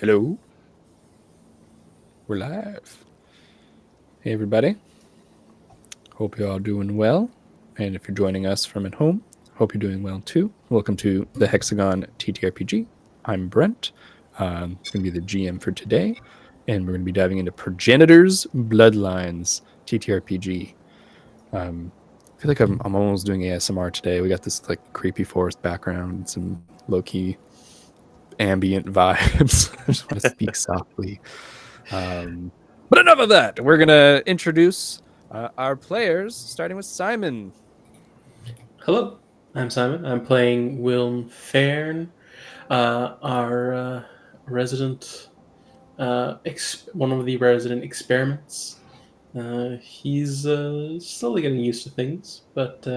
Hello. We're live. Hey, everybody. Hope you're all doing well. And if you're joining us from at home, hope you're doing well too. Welcome to the Hexagon TTRPG. I'm Brent. It's going to be the GM for today. And we're going to be diving into Progenitors, Bloodlines, TTRPG. I feel like I'm almost doing ASMR today. We got this like creepy forest background, some low-key ambient vibes. I just want to speak softly. But enough of that. We're going to introduce our players, starting with Simon. Hello, I'm Simon. I'm playing Wilm Fairn, our resident, one of the resident experiments. He's slowly getting used to things, but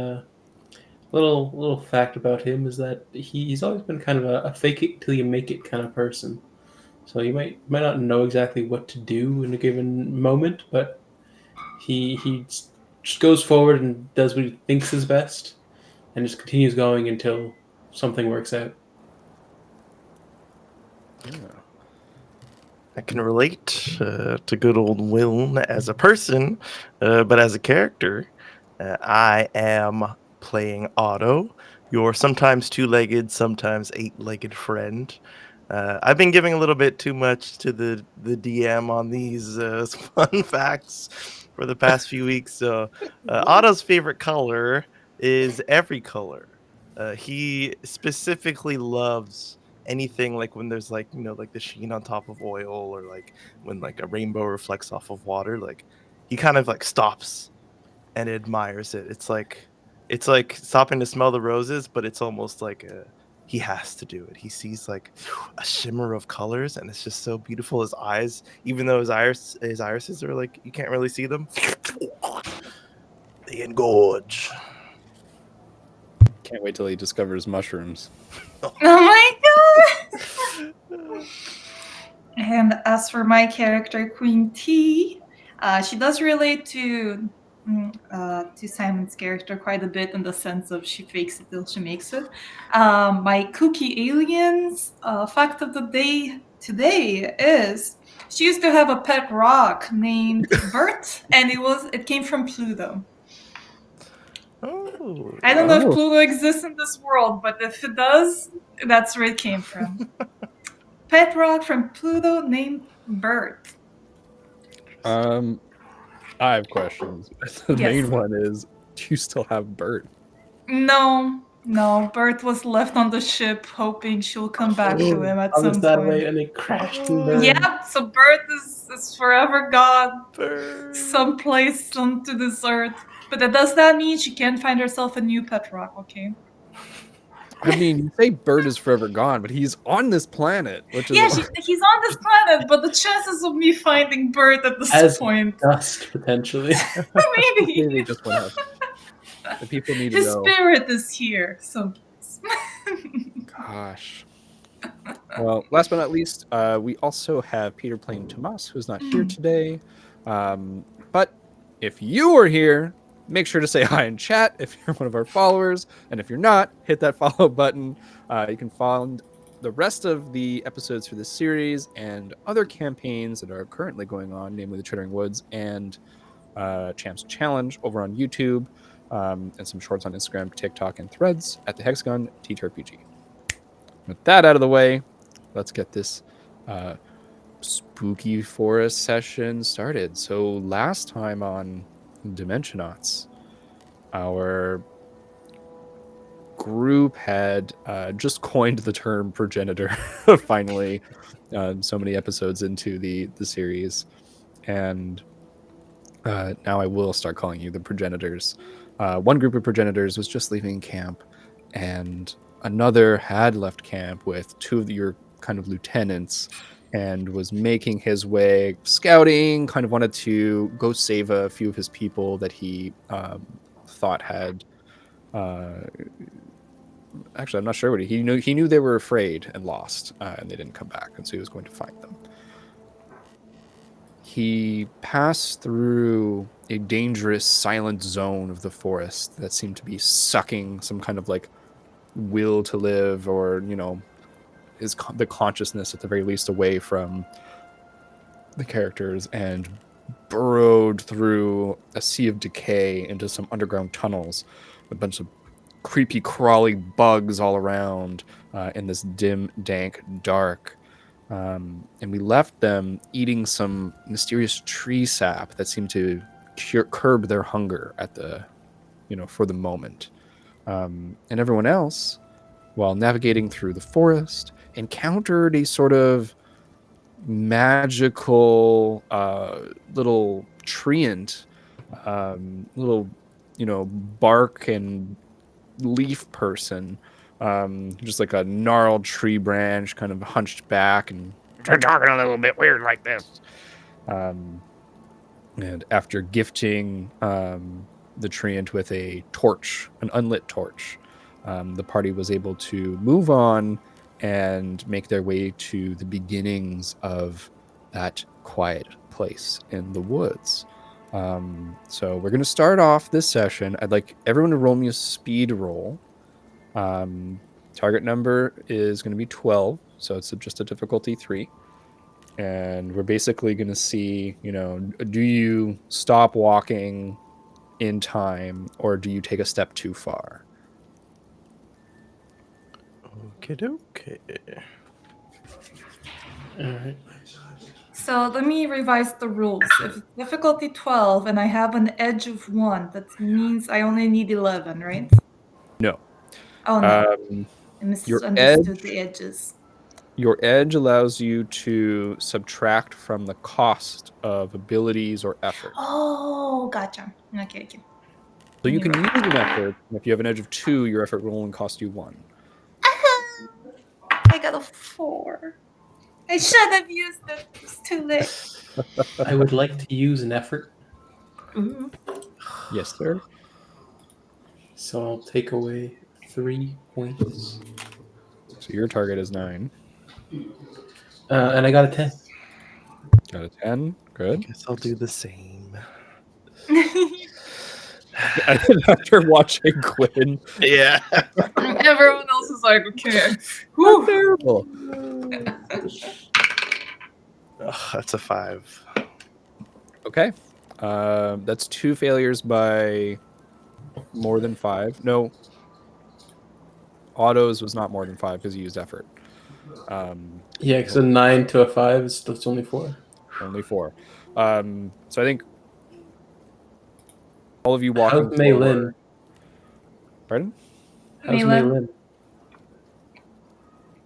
little fact about him is that he's always been kind of a fake it till you make it kind of person. So you might not know exactly what to do in a given moment, but he just goes forward and does what he thinks is best and just continues going until something works out. Yeah. I can relate to good old Wilm as a person, but as a character, I am playing Otto, your sometimes two-legged, sometimes eight-legged friend. I've been giving a little bit too much to the DM on these fun facts for the past few weeks. So Otto's favorite color is every color. He specifically loves anything like when there's like like the sheen on top of oil, or like when like a rainbow reflects off of water. Like he kind of like stops and admires it. It's like stopping to smell the roses, but it's almost like he has to do it. He sees like a shimmer of colors, and it's just so beautiful. His eyes, even though his irises are like you can't really see them, they engorge. Can't wait till he discovers mushrooms. Oh my god! And as for my character, Queen T, she does relate to Simon's character quite a bit in the sense of she fakes it till she makes it. My kooky aliens fact of the day today is she used to have a pet rock named Bert, and it came from Pluto. Oh, I don't know if Oh. Pluto exists in this world, but if it does, that's where it came from. Pet rock from Pluto named Bert. I have questions. The Yes. main one is, do you still have Bert? No, Bert was left on the ship hoping she'll come back to him at On the some satellite, point. and it crashed and burned. Yeah, so Bert is forever gone Bird. someplace onto this earth. But that does not mean she can't find herself a new pet rock, okay? I mean, you say Bert is forever gone, but he's on this planet, which is Yeah, he's on this planet, but the chances of me finding Bert at this As point, dust, potentially. maybe maybe just went up. The people need to his know. spirit is here. So Gosh. Well, last but not least, we also have Peter playing Tomas, who's not here today. But if you are here, make sure to say hi in chat if you're one of our followers. And if you're not, hit that follow button. You can find the rest of the episodes for this series and other campaigns that are currently going on, namely the Chittering Woods and Champs Challenge over on YouTube, and some shorts on Instagram, TikTok, and Threads at the Hexagon TTRPG. With that out of the way, let's get this spooky forest session started. So last time on Dimensionauts, our group had just coined the term progenitor finally, so many episodes into the series, and now I will start calling you the progenitors. One group of progenitors was just leaving camp, and another had left camp with two of your kind of lieutenants and was making his way scouting, kind of wanted to go save a few of his people that he thought had actually, I'm not sure what he knew they were afraid and lost, and they didn't come back, and so he was going to find them. He passed through a dangerous silent zone of the forest that seemed to be sucking some kind of like will to live, or the consciousness at the very least away from the characters and burrowed through a sea of decay into some underground tunnels, a bunch of creepy crawly bugs all around in this dim, dank, dark. And we left them eating some mysterious tree sap that seemed to curb their hunger at the, for the moment. And everyone else, while navigating through the forest, encountered a sort of magical little treant, little, bark and leaf person, just like a gnarled tree branch, kind of hunched back and talking a little bit weird like this. And after gifting the treant with a torch, an unlit torch, the party was able to move on and make their way to the beginnings of that quiet place in the woods. So we're going to start off this session. I'd like everyone to roll me a speed roll. Target number is going to be 12, so it's just a difficulty 3. And we're basically going to see, do you stop walking in time or do you take a step too far? Okay. All right. So let me revise the rules. If it's difficulty 12 and I have an edge of 1, that means I only need 11, right? No. Oh, no. I misunderstood the edges. Your edge allows you to subtract from the cost of abilities or effort. Oh, gotcha. Okay. So you can use an effort. If you have an edge of 2, your effort will only cost you 1. I got a 4. I should have used it. It's too late. I would like to use an effort. Ooh. Yes, sir. So I'll take away 3 points. So your target is 9. And I got a 10. Got a 10. Good. I guess I'll do the same. After watching Quinn. Yeah. Everyone else is like, okay. Whew. Terrible. That's a 5. Okay. That's 2 failures by more than 5. No. Otto's was not more than 5 because he used effort. Yeah, because a 9 to a 5 that's only 4. Only 4. So I think all of you walking How's Mei Lin? forward. Pardon? How's Mei Lin?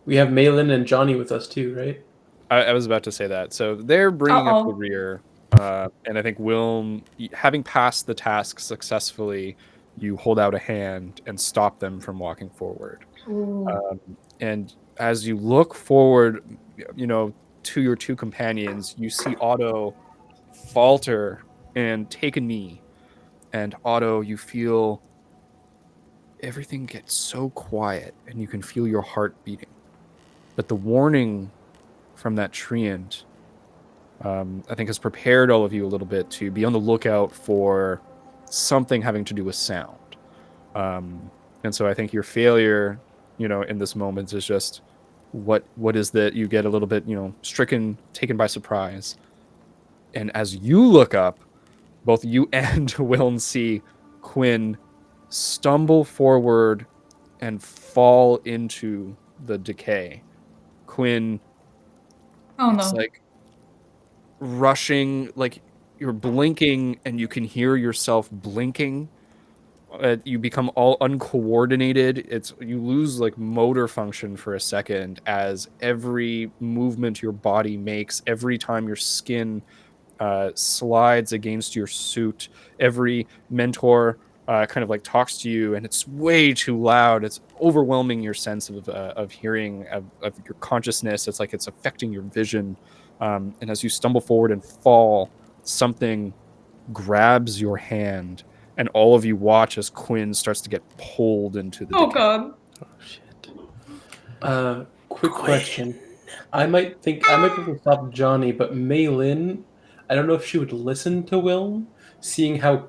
We have Mei Lin and Johnny with us too, right? I was about to say that. So they're bringing up the rear. And I think Wilm, having passed the task successfully, you hold out a hand and stop them from walking forward. And as you look forward, to your 2 companions, you see Otto falter and take a knee. And Otto, you feel everything gets so quiet and you can feel your heart beating. But the warning from that treant, I think, has prepared all of you a little bit to be on the lookout for something having to do with sound. And so I think your failure, in this moment is just what is that you get a little bit, stricken, taken by surprise. And as you look up, both you and Wilm see Quinn stumble forward and fall into the decay. Quinn, it's like rushing, like you're blinking and you can hear yourself blinking. You become all uncoordinated. You lose like motor function for a second as every movement your body makes, every time your skin slides against your suit, every mentor kind of like talks to you, and it's way too loud. It's overwhelming your sense of hearing, of your consciousness. It's like it's affecting your vision. And as you stumble forward and fall, something grabs your hand, and all of you watch as Quinn starts to get pulled into the decay. God. Oh shit. Quick question. I might think to stop Johnny, but Mei Lin, I don't know if she would listen to Wilm, seeing how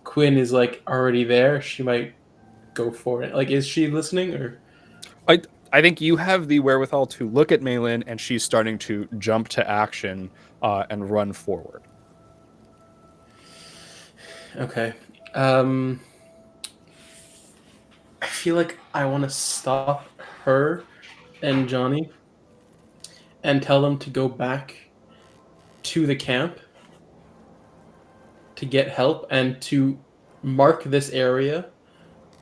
Quinn is like already there. She might go for it. Like, is she listening or? I think you have the wherewithal to look at Maylin, and she's starting to jump to action and run forward. Okay. I feel like I want to stop her and Johnny and tell them to go back to the camp to get help and to mark this area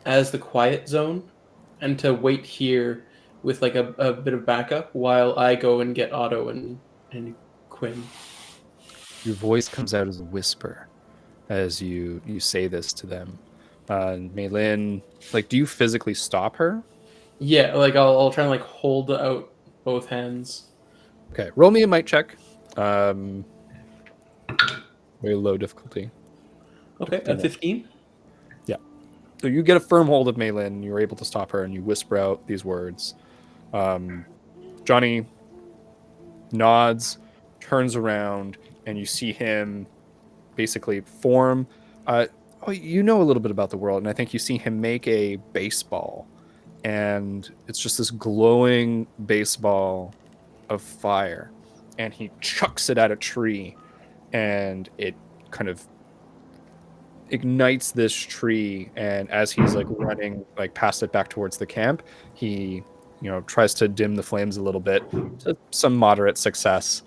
as the quiet zone and to wait here with like a bit of backup while I go and get Otto and Quinn. Your voice comes out as a whisper as you say this to them. Maylin, like, do you physically stop her? Yeah, like I'll try and like hold out both hands. Okay, roll me a might check. Very low difficulty. Okay, a 15. Yeah. So you get a firm hold of Maylin, you're able to stop her, and you whisper out these words. Johnny nods, turns around, and you see him basically form. You know a little bit about the world, and I think you see him make a baseball, and it's just this glowing baseball of fire, and he chucks it at a tree, and it kind of ignites this tree. And as he's like running like past it back towards the camp, he tries to dim the flames a little bit to some moderate success,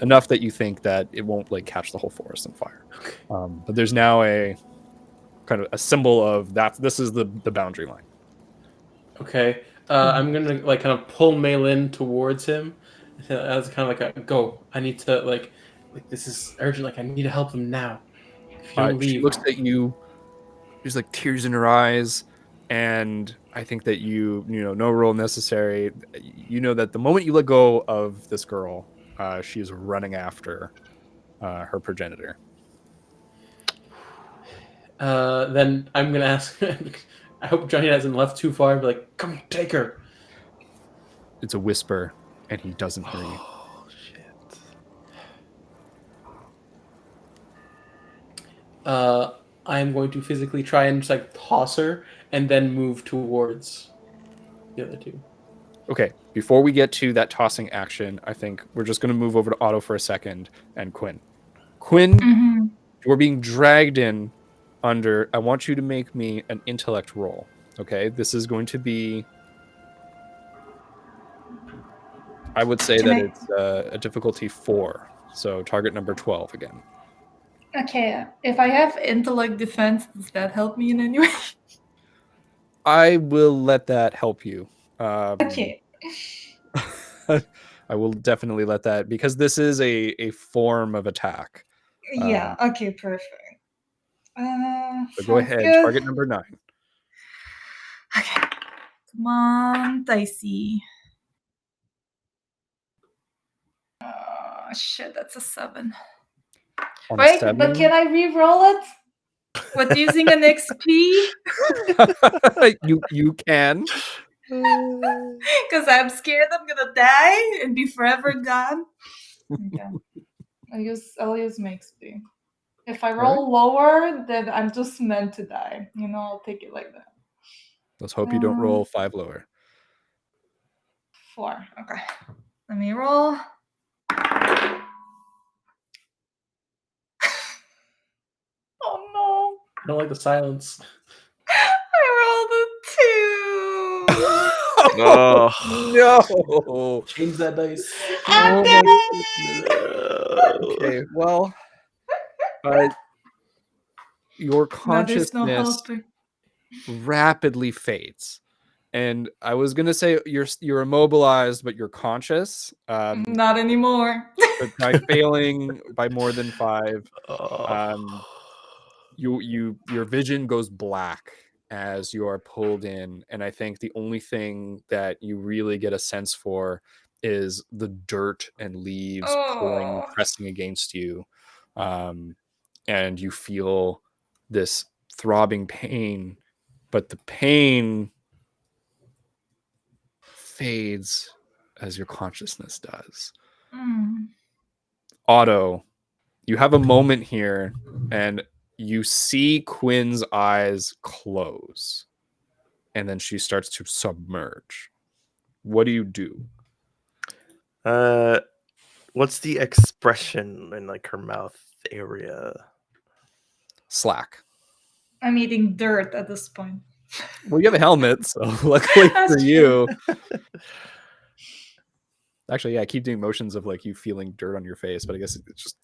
enough that you think that it won't like catch the whole forest on fire. But there's now a kind of a symbol of that this is the boundary line. Okay. I'm gonna like kind of pull Maylin towards him as kind of like a go. I need to like this is urgent. Like I need to help them now. If you don't She leave, looks at you. There's like tears in her eyes, and I think that no role necessary. You know that the moment you let go of this girl, she is running after her progenitor. then I'm gonna ask. I hope Johnny hasn't left too far. But like, come take her. It's a whisper, and he doesn't hear you. Oh shit! I'm going to physically try and just like toss her and then move towards the other two. Okay, before we get to that tossing action, I think we're just going to move over to Otto for a second and Quinn. Quinn, you're being dragged in under. I want you to make me an intellect roll. Okay, this is going to be. I would say it's a difficulty 4. So target number 12 again. Okay, if I have intellect defense, does that help me in any way? I will let that help you. Okay. I will definitely let that, because this is a form of attack. Yeah, okay, perfect. So go ahead, good. target number 9. Okay. Come on, dicey. Oh, shit, that's a 7. On Wait, a 7? but can I re-roll it? With using an XP? you can. Because I'm scared I'm gonna die and be forever gone. Okay. I'll use my XP. If I roll lower, then I'm just meant to die. I'll take it like that. Let's hope you don't roll 5 lower. 4. Okay. Let me roll. Oh no. I don't like the silence. I rolled a 2. Oh No. Change that dice. I'm Okay, well, your there's no consciousness helping. rapidly fades. And I was gonna say you're immobilized, but you're conscious. Not anymore. But by failing by more than 5, your vision goes black as you are pulled in, and I think the only thing that you really get a sense for is the dirt and leaves pouring, pressing against you, and you feel this throbbing pain, but the pain fades as your consciousness does. Otto, you have a moment here, and you see Quinn's eyes close. and then she starts to submerge. What do you do? What's the expression in like her mouth area? Slack. I'm eating dirt at this point. Well, you have a helmet, so luckily That's for true. you. Actually, yeah, I keep doing motions of like you feeling dirt on your face, but I guess it's just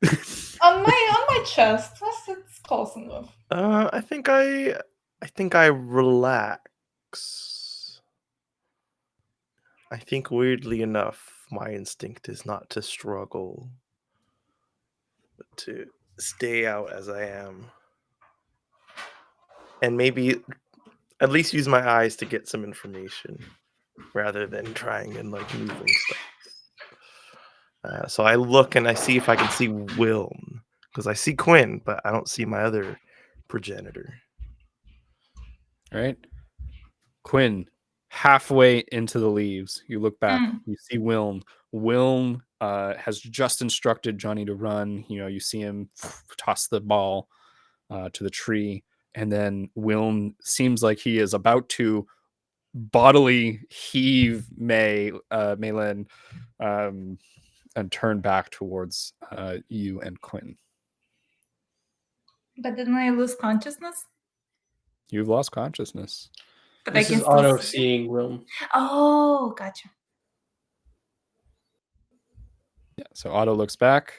On my chest. It's close enough. I think I relax. I think weirdly enough, my instinct is not to struggle, but to stay out as I am. And maybe at least use my eyes to get some information rather than trying and like moving stuff. So I look and I see if I can see Wilm, because I see Quinn, but I don't see my other progenitor. All right. Quinn, halfway into the leaves, you look back, you see Wilm. Wilm has just instructed Johnny to run. You know, you see him toss the ball to the tree, and then Wilm seems like he is about to bodily heave Maylin and turn back towards you and Quinn. But didn't I lose consciousness? You've lost consciousness. But This I can is still Otto see. seeing Wilm. Oh, gotcha. Yeah, so Otto looks back.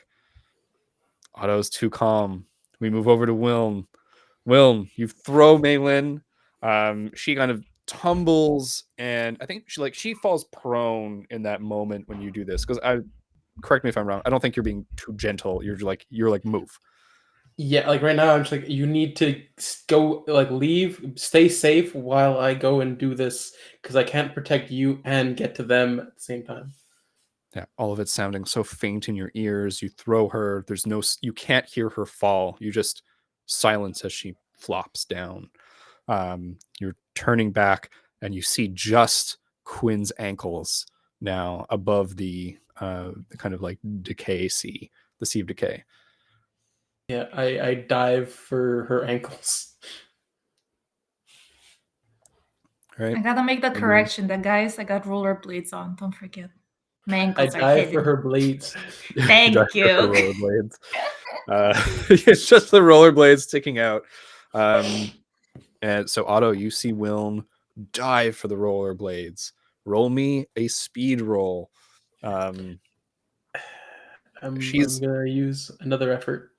Otto's too calm. We move over to Wilm. Wilm, you throw Maylin. She kind of tumbles, and I think she falls prone in that moment when you do this. Because correct me if I'm wrong, I don't think you're being too gentle. You're like move. Yeah, like right now, I'm just like, you need to go, like, leave, stay safe while I go and do this, because I can't protect you and get to them at the same time. Yeah, all of it sounding so faint in your ears. You throw her. You can't hear her fall. You just silence as she flops down. You're turning back, and you see just Quinn's ankles now above the kind of like decay sea, the sea of decay. Yeah, I dive for her ankles. Right. I gotta make the correction that, guys, I got rollerblades on. Don't forget. My I ankles are dive hidden. for her blades. Thank Dive for you. rollerblades. It's just the rollerblades sticking out. And so Otto, you see Wilm dive for the rollerblades. Roll me a speed roll. I'm gonna use another effort.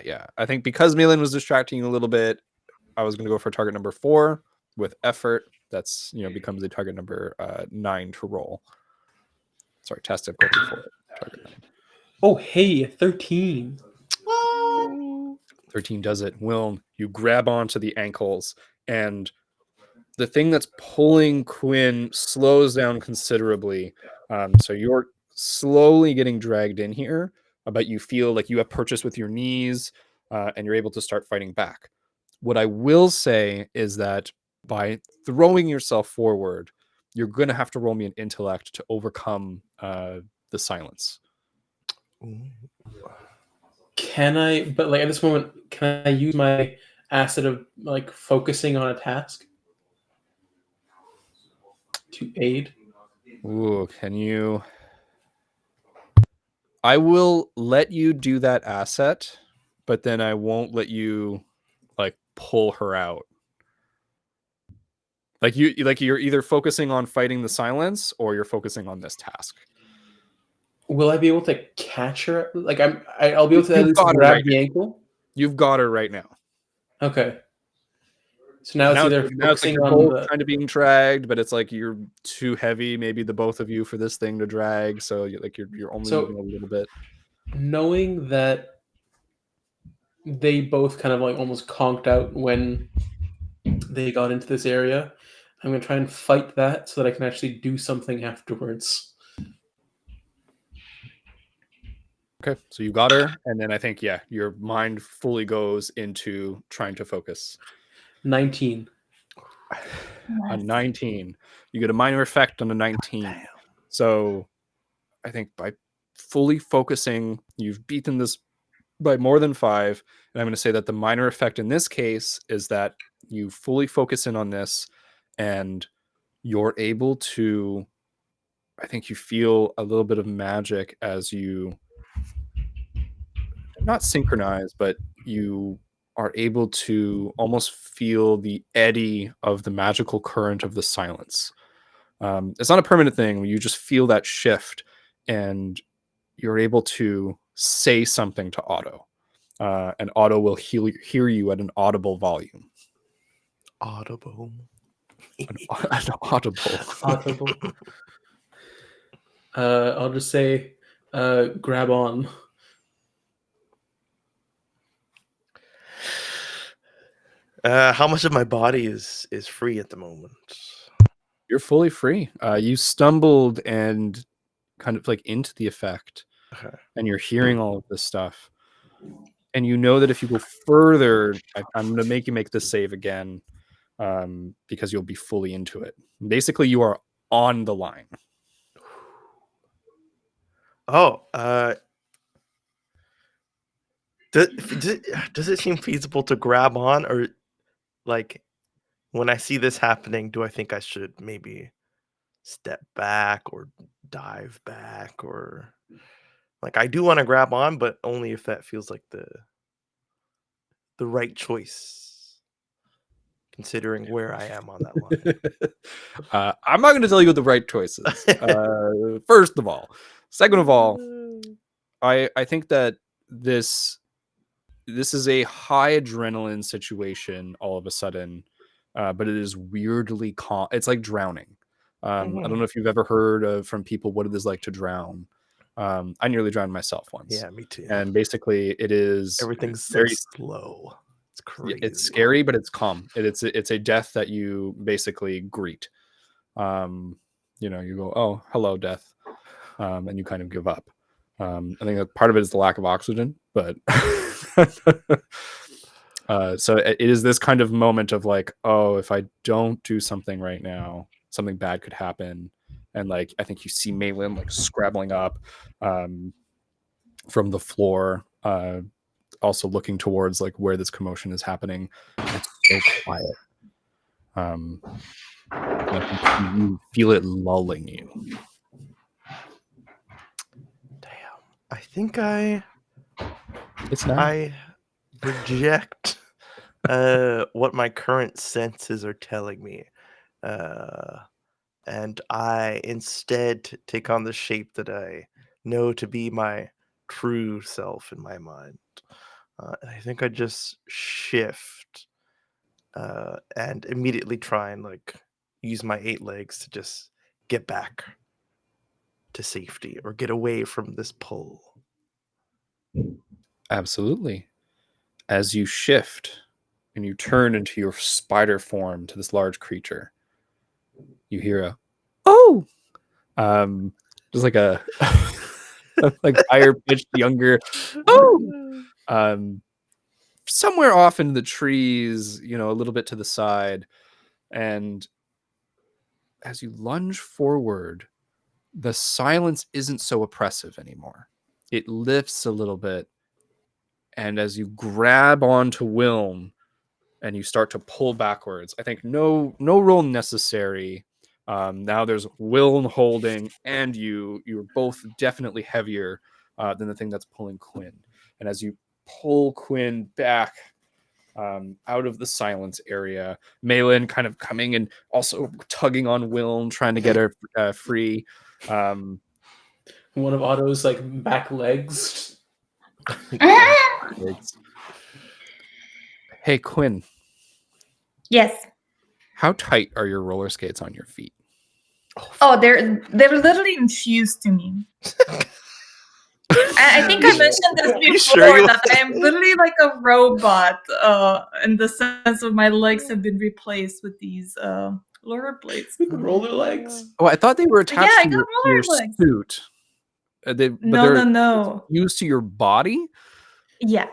Yeah, I think because Maylin was distracting you a little bit, I was going to go for target number 4 with effort. That's becomes a target number 9 to roll. Sorry, task difficulty 4. Target 9. Oh, hey, 13. What? 13 does it. Wilm, you grab onto the ankles, and the thing that's pulling Quinn slows down considerably. So you're slowly getting dragged in here, but you feel like you have purchase with your knees, and you're able to start fighting back. What I will say is that by throwing yourself forward, you're going to have to roll me an intellect to overcome the silence. Can I, but like at this moment, can I use my asset of like focusing on a task to aid? Ooh, can you? I will let you do that asset, but then I won't let you like pull her out. You're either focusing on fighting the silence or you're focusing on this task. Will I be able to catch her? Like I'll be able to at You've least got her grab right the now. ankle. You've got her right now. Okay. So now it's either it's like focusing you're on both the. kind of being dragged, but it's like you're too heavy, maybe the both of you for this thing to drag. So you're only moving a little bit. Knowing that they both kind of like almost conked out when they got into this area, I'm gonna try and fight that so that I can actually do something afterwards. Okay, so you got her, and then I think your mind fully goes into trying to focus. 19. A 19, you get a minor effect on a 19. So I think by fully focusing, you've beaten this by more than 5. And I'm going to say that the minor effect in this case is that you fully focus in on this, and you're able to, I think you feel a little bit of magic as you not synchronize, but you are able to almost feel the eddy of the magical current of the silence. It's not a permanent thing. You just feel that shift, and you're able to say something to Otto, and Otto will hear you at an audible volume. Audible. An audible. Audible. I'll just say, grab on. How much of my body is free at the moment? You're fully free. You stumbled and kind of like into the effect, and you're hearing all of this stuff. And you know that if you go further, I'm going to make you make this save again, because you'll be fully into it. Basically, you are on the line. Oh, does it seem feasible to grab on, or like when I see this happening, do I think I should maybe step back or dive back, or like I do want to grab on, but only if that feels like the right choice, considering where I am on that line. I'm not going to tell you what the right choice is. First of all, second of all, I think that this is a high adrenaline situation all of a sudden, but it is weirdly calm. It's like drowning. I don't know if you've ever heard from people what it is like to drown. I nearly drowned myself once. Yeah, me too. And basically, it is Everything's very slow. It's crazy. It's scary, but it's calm. It's a death that you basically greet. You go, "Oh, hello, death," and you kind of give up. I think that part of it is the lack of oxygen, but so it is this kind of moment of like, oh, if I don't do something right now, something bad could happen. And like, I think you see Malin like scrabbling up from the floor, also looking towards like where this commotion is happening. It's so quiet. You feel it lulling you. Damn. I think I I reject what my current senses are telling me. And I instead take on the shape that I know to be my true self in my mind. And I think I just shift and immediately try and like use my 8 legs to just get back to safety or get away from this pull. Absolutely. As you shift and you turn into your spider form to this large creature, you hear a "oh," just like a like higher pitched, younger "oh." Somewhere off in the trees, a little bit to the side, and as you lunge forward, the silence isn't so oppressive anymore. It lifts a little bit, and as you grab onto Wilm and you start to pull backwards, I think no roll necessary. Now there's Wilm holding, and you're both definitely heavier than the thing that's pulling Quinn. And as you pull Quinn back out of the silence area, Malin kind of coming and also tugging on Wilm, trying to get her free. One of Otto's like back legs. Hey, Quinn. Yes. How tight are your roller skates on your feet? Oh, they're literally infused to me. I think I mentioned this before, that I am literally like a robot in the sense of my legs have been replaced with these roller blades. Roller legs? Oh, I thought they were attached to your legs. suit. No. Used to your body? Yeah.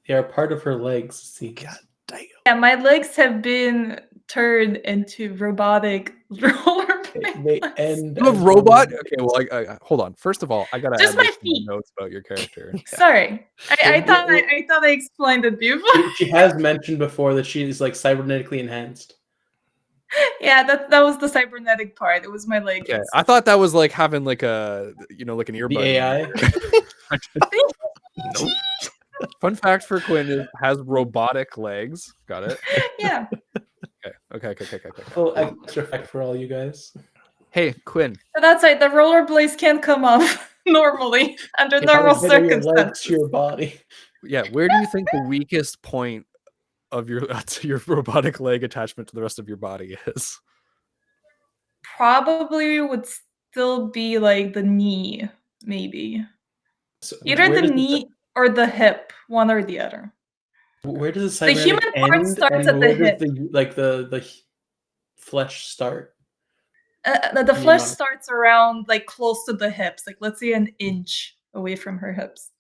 They are part of her legs. See, God damn. Yeah, my legs have been turned into robotic roller blades. They end. You have robot? Okay, well, I hold on. First of all, I gotta Just add my feet. notes about your character. Sorry, I thought I explained it before. She has mentioned before that she is like cybernetically enhanced. Yeah, that was the cybernetic part. It was my leg. Okay, I thought that was like having like a like an earbud. The AI. Nope. Fun fact for Quinn is has robotic legs. Got it. Yeah. Okay. Well, extra effect for all you guys. Hey, Quinn. So that's right. The rollerblades can't come off normally under normal How are your legs circumstances. to your body? Yeah, where do you think the weakest point of your robotic leg attachment to the rest of your body is? Probably would still be like the knee, maybe. So Either where the does knee or the hip, one or the other. where does the The cybernetic human part end, starts and at the where does hip. the flesh start? The You flesh know. starts around like close to the hips, like let's say an inch away from her hips.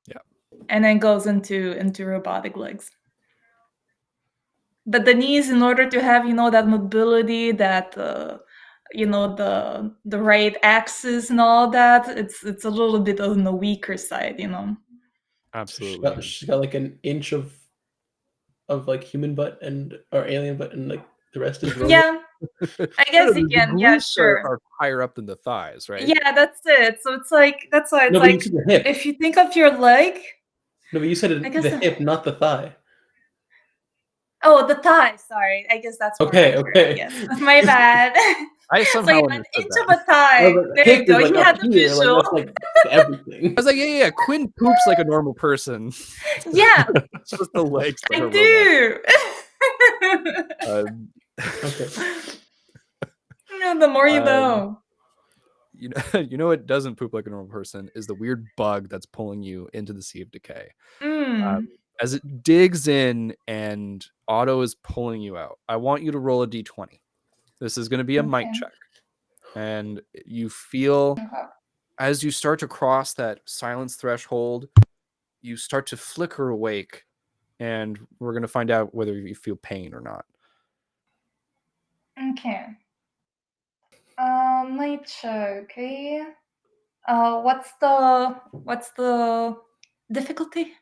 Yeah. And then goes into robotic legs. But the knees, in order to have that mobility, that the right axis and all that, it's a little bit on the weaker side, Absolutely. She's got like an inch of like human butt or alien butt, and like the rest is robot. Yeah, I guess the again, yeah, glutes sure. are higher up than the thighs, right? Yeah, that's it. So it's like that's why it's No, but you like said the hip. if you think of your leg. No, but you said I guess the hip, not the thigh. Oh, the thigh. Sorry, I guess that's more Okay, accurate, okay. Yes, my bad. I So somehow yeah, an understood inch that. of a thigh. Well, the There hip you go. is, like, You up had the here, visual. Like, that's like everything. I was like, yeah. Quinn poops like a normal person. Yeah, It's just the legs that I are do. Okay. Yeah, the more you know. You know what doesn't poop like a normal person is the weird bug that's pulling you into the Sea of Decay. As it digs in and Otto is pulling you out, I want you to roll a d20. This is going to be a might Okay. check. And you feel as you start to cross that silence threshold, you start to flicker awake, and we're going to find out whether you feel pain or not. Okay. Might check. Okay. What's the difficulty?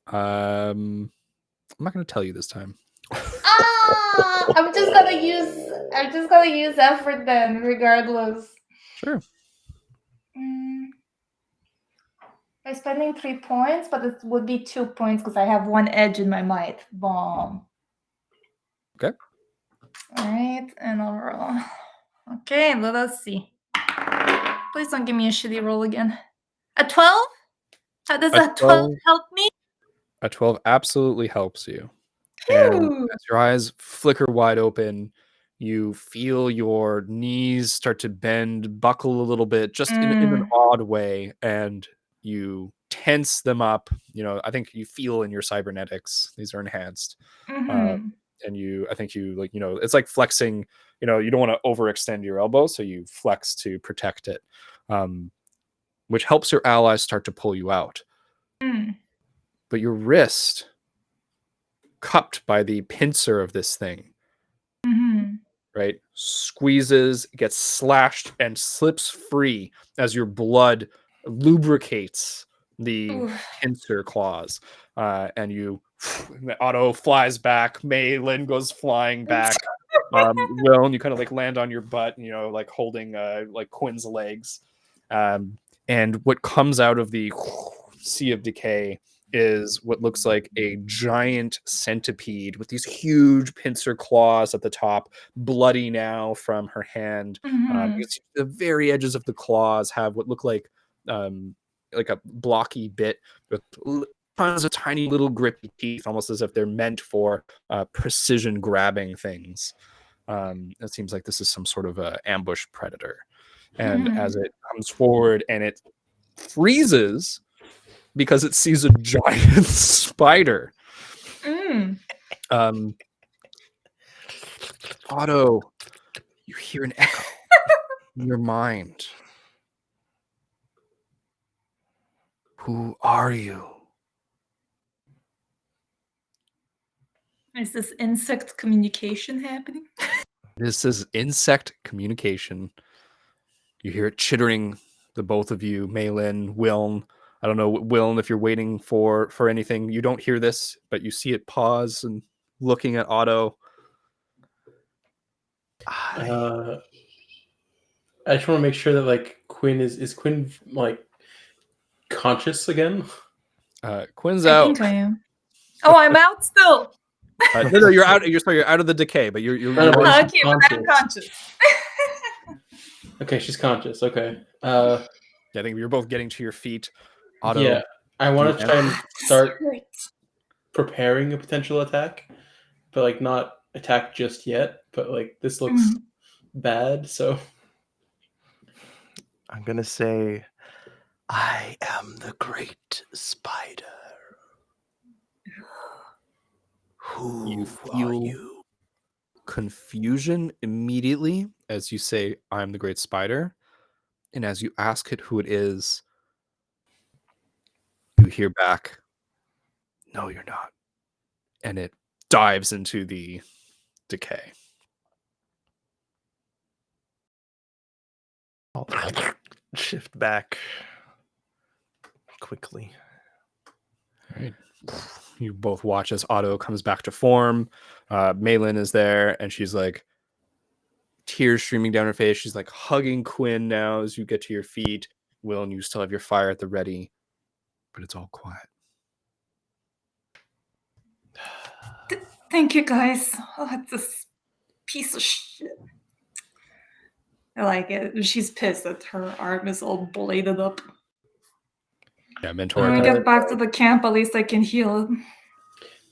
I'm not going to tell you this time. I'm just gonna use effort then, regardless. Sure. By spending 3 points, but it would be 2 points because I have 1 edge in my might. Bomb. Okay. All right, and I'll roll. Okay, let us see. Please don't give me a shitty roll again. A 12? How does a 12 help me? A 12 absolutely helps you. And as your eyes flicker wide open, you feel your knees start to bend, buckle a little bit, just in an odd way, and you tense them up. I think you feel in your cybernetics; these are enhanced, and I think you it's like flexing. You don't want to overextend your elbow, so you flex to protect it, which helps your allies start to pull you out. But your wrist, cupped by the pincer of this thing, right, squeezes, gets slashed, and slips free as your blood lubricates the pincer claws, and Otto flies back. Lynn goes flying back. Will, and you kind of like land on your butt, like holding like Quinn's legs, and what comes out of the Sea of Decay is what looks like a giant centipede with these huge pincer claws at the top, bloody now from her hand. The very edges of the claws have what look like a blocky bit with tons of tiny little grippy teeth, almost as if they're meant for precision grabbing things. It seems like this is some sort of a ambush predator. And as it comes forward and it freezes, because it sees a giant spider. Otto, you hear an echo in your mind. Who are you? Is this insect communication happening? This is insect communication. You hear it chittering, the both of you, Malin, Wiln. I don't know, Wiln, if you're waiting for anything. You don't hear this, but you see it pause and looking at Otto. I just want to make sure that like Quinn is Quinn like conscious again. Quinn's I out. think I am. Oh, I'm out still. No, you're out. You're out of the decay, but you're No, but one- she's Okay, but I'm conscious. Okay, she's conscious. Okay. Yeah, I think you're both getting to your feet. Otto, Yeah, I want to try and start Hurts. preparing a potential attack, but like not attack just yet. But like this looks bad, so I'm gonna say, I am the great spider. Who You are feel you? confusion immediately as you say, "I'm the Great Spider," and as you ask it who it is, you hear back, "No, you're not," and it dives into the decay. I'll shift back quickly. All right. You both watch as Otto comes back to form. Malin is there, and she's like, tears streaming down her face. She's like hugging Quinn now as you get to your feet. Will, and you still have your fire at the ready, but it's all quiet. Thank you, guys. Oh, it's this piece of shit. I like it. She's pissed that her arm is all bladed up. Yeah, Mentor. When we get back to the camp, at least I can heal it.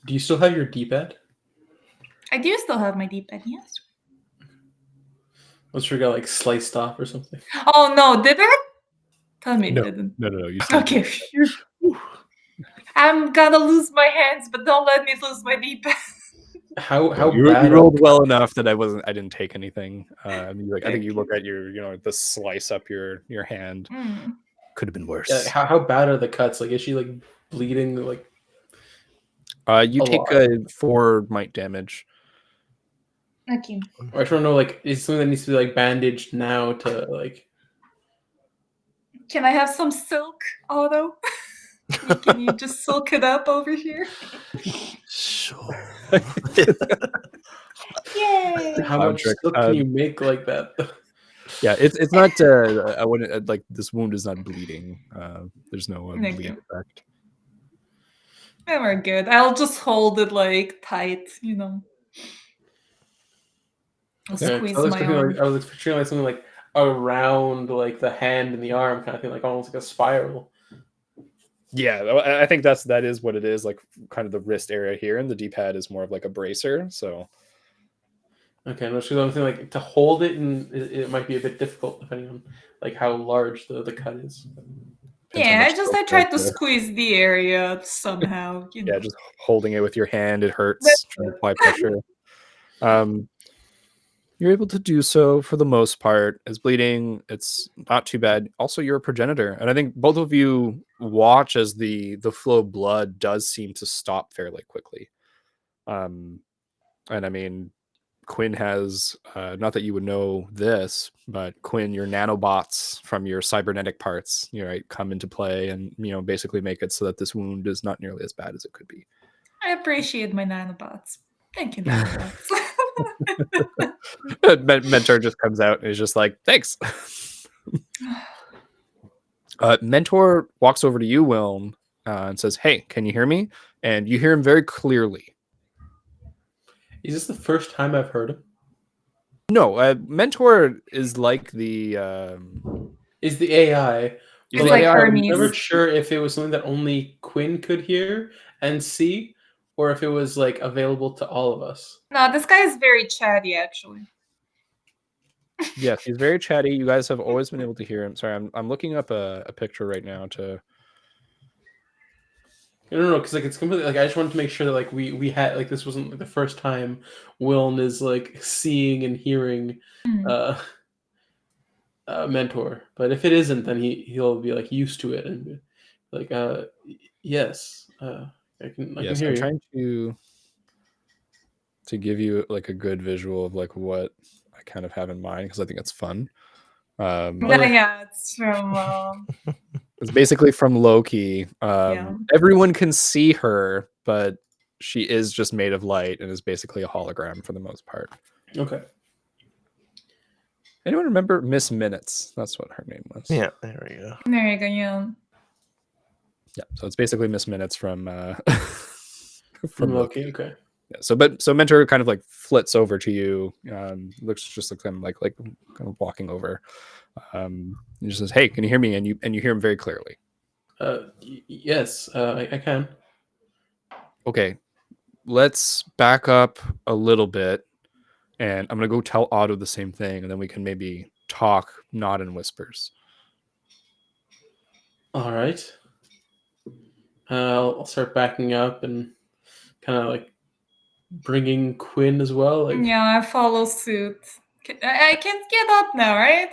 do you still have your D-pad? I do still have my D-pad, yes. Was sure got like sliced off or something? Oh no, did it? Tell me No. it didn't. No. You still Okay, phew. I'm gonna lose my hands, but don't let me lose my D-pad. How you bad? rolled well enough that I didn't take anything. I think you look at your the slice up your hand. Could have been worse. Yeah, how bad are the cuts? Like, is she like bleeding? Like, you a take lot? 4 might damage. Okay. Or I just want to know, like, is something that needs to be like bandaged now to like? Can I have some silk, Otto? Can you just silk it up over here? Sure. Yay! How much Trick. silk can you make like that? Yeah, it's not. I wouldn't like this wound is not bleeding. There's no bleed effect. Yeah, we're good. I'll just hold it like tight, you know. I'll squeeze my arm. I was picturing like something like around like the hand and the arm kind of thing, like almost like a spiral. Yeah, I think that is what it is, like kind of the wrist area here, and the D-pad is more of like a bracer. So Okay, no, she's something like to hold it, and it might be a bit difficult depending on like how large the cut is. Yeah, I tried to squeeze the area somehow. You know. Yeah, just holding it with your hand, it hurts. Trying to apply pressure. You're able to do so for the most part. It's bleeding. It's not too bad. Also, you're a progenitor, and I think both of you watch as the flow of blood does seem to stop fairly quickly. And I mean, Quinn has not that you would know this, but Quinn, your nanobots from your cybernetic parts, come into play and basically make it so that this wound is not nearly as bad as it could be. I appreciate my nanobots. Thank you, nanobots. Mentor just comes out and is just like, thanks. Mentor walks over to you, Wilm, and says, hey, can you hear me? And you hear him very clearly. Is this the first time I've heard him? No, Mentor is like the is the AI. It's like I'm Hermes. never sure if it was something that only Quinn could hear and see, or if it was like available to all of us. No, this guy is very chatty, actually. Yes, he's very chatty. You guys have always been able to hear him. Sorry, I'm looking up a picture right now to. No, because like it's completely like I just wanted to make sure that like we had like this wasn't like the first time Wiln is like seeing and hearing Mentor, but if it isn't, then he'll be like used to it and be like yes, I can hear you. I'm trying to give you like a good visual of like what I kind of have in mind because I think it's fun. Yeah, it's from. It's basically from Loki. Everyone can see her, but she is just made of light and is basically a hologram for the most part. Okay. Anyone remember Miss Minutes? That's what her name was. Yeah, there we go. There you go. Yeah. Yeah. So it's basically Miss Minutes from from Loki. Okay. Yeah, so Mentor kind of like flits over to you. Looks just like them, like kind of walking over. He just says, "Hey, can you hear me?" And you hear him very clearly. Yes, I can. Okay, let's back up a little bit, and I'm gonna go tell Otto the same thing, and then we can maybe talk, not in whispers. All right. I'll start backing up and kind of like bringing Quinn as well. Like, Yeah, I follow suit. I can get up now, right?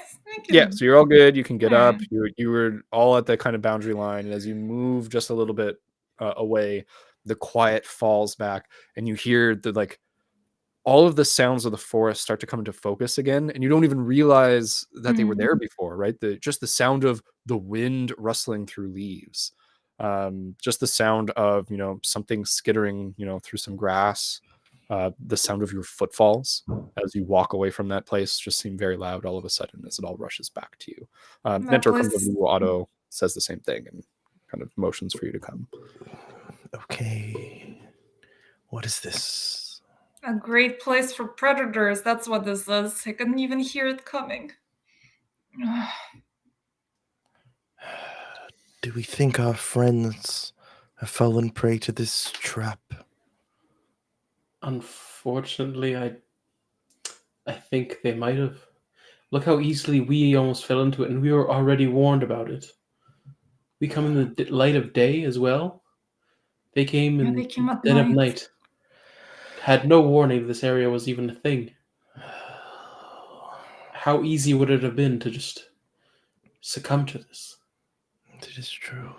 Yeah, so you're all good. You can get All up. right. You were all at that kind of boundary line, and as you move just a little bit away, the quiet falls back, and you hear the like all of the sounds of the forest start to come into focus again, and you don't even realize that they were there before, right? Just the sound of the wind rustling through leaves, just the sound of something skittering through some grass, the sound of your footfalls as you walk away from that place just seem very loud all of a sudden as it all rushes back to you. Mentor comes over to you, Otto says the same thing and kind of motions for you to come. Okay. What is this? A great place for predators. That's what this is. I couldn't even hear it coming. Do we think our friends have fallen prey to this trap? unfortunately, I think they might have. Look how easily we almost fell into it, and we were already warned about it. We come in the light of day as well. They came in They came at dead of night. night. Had no warning this area was even a thing. How easy would it have been to just succumb to this? It is true.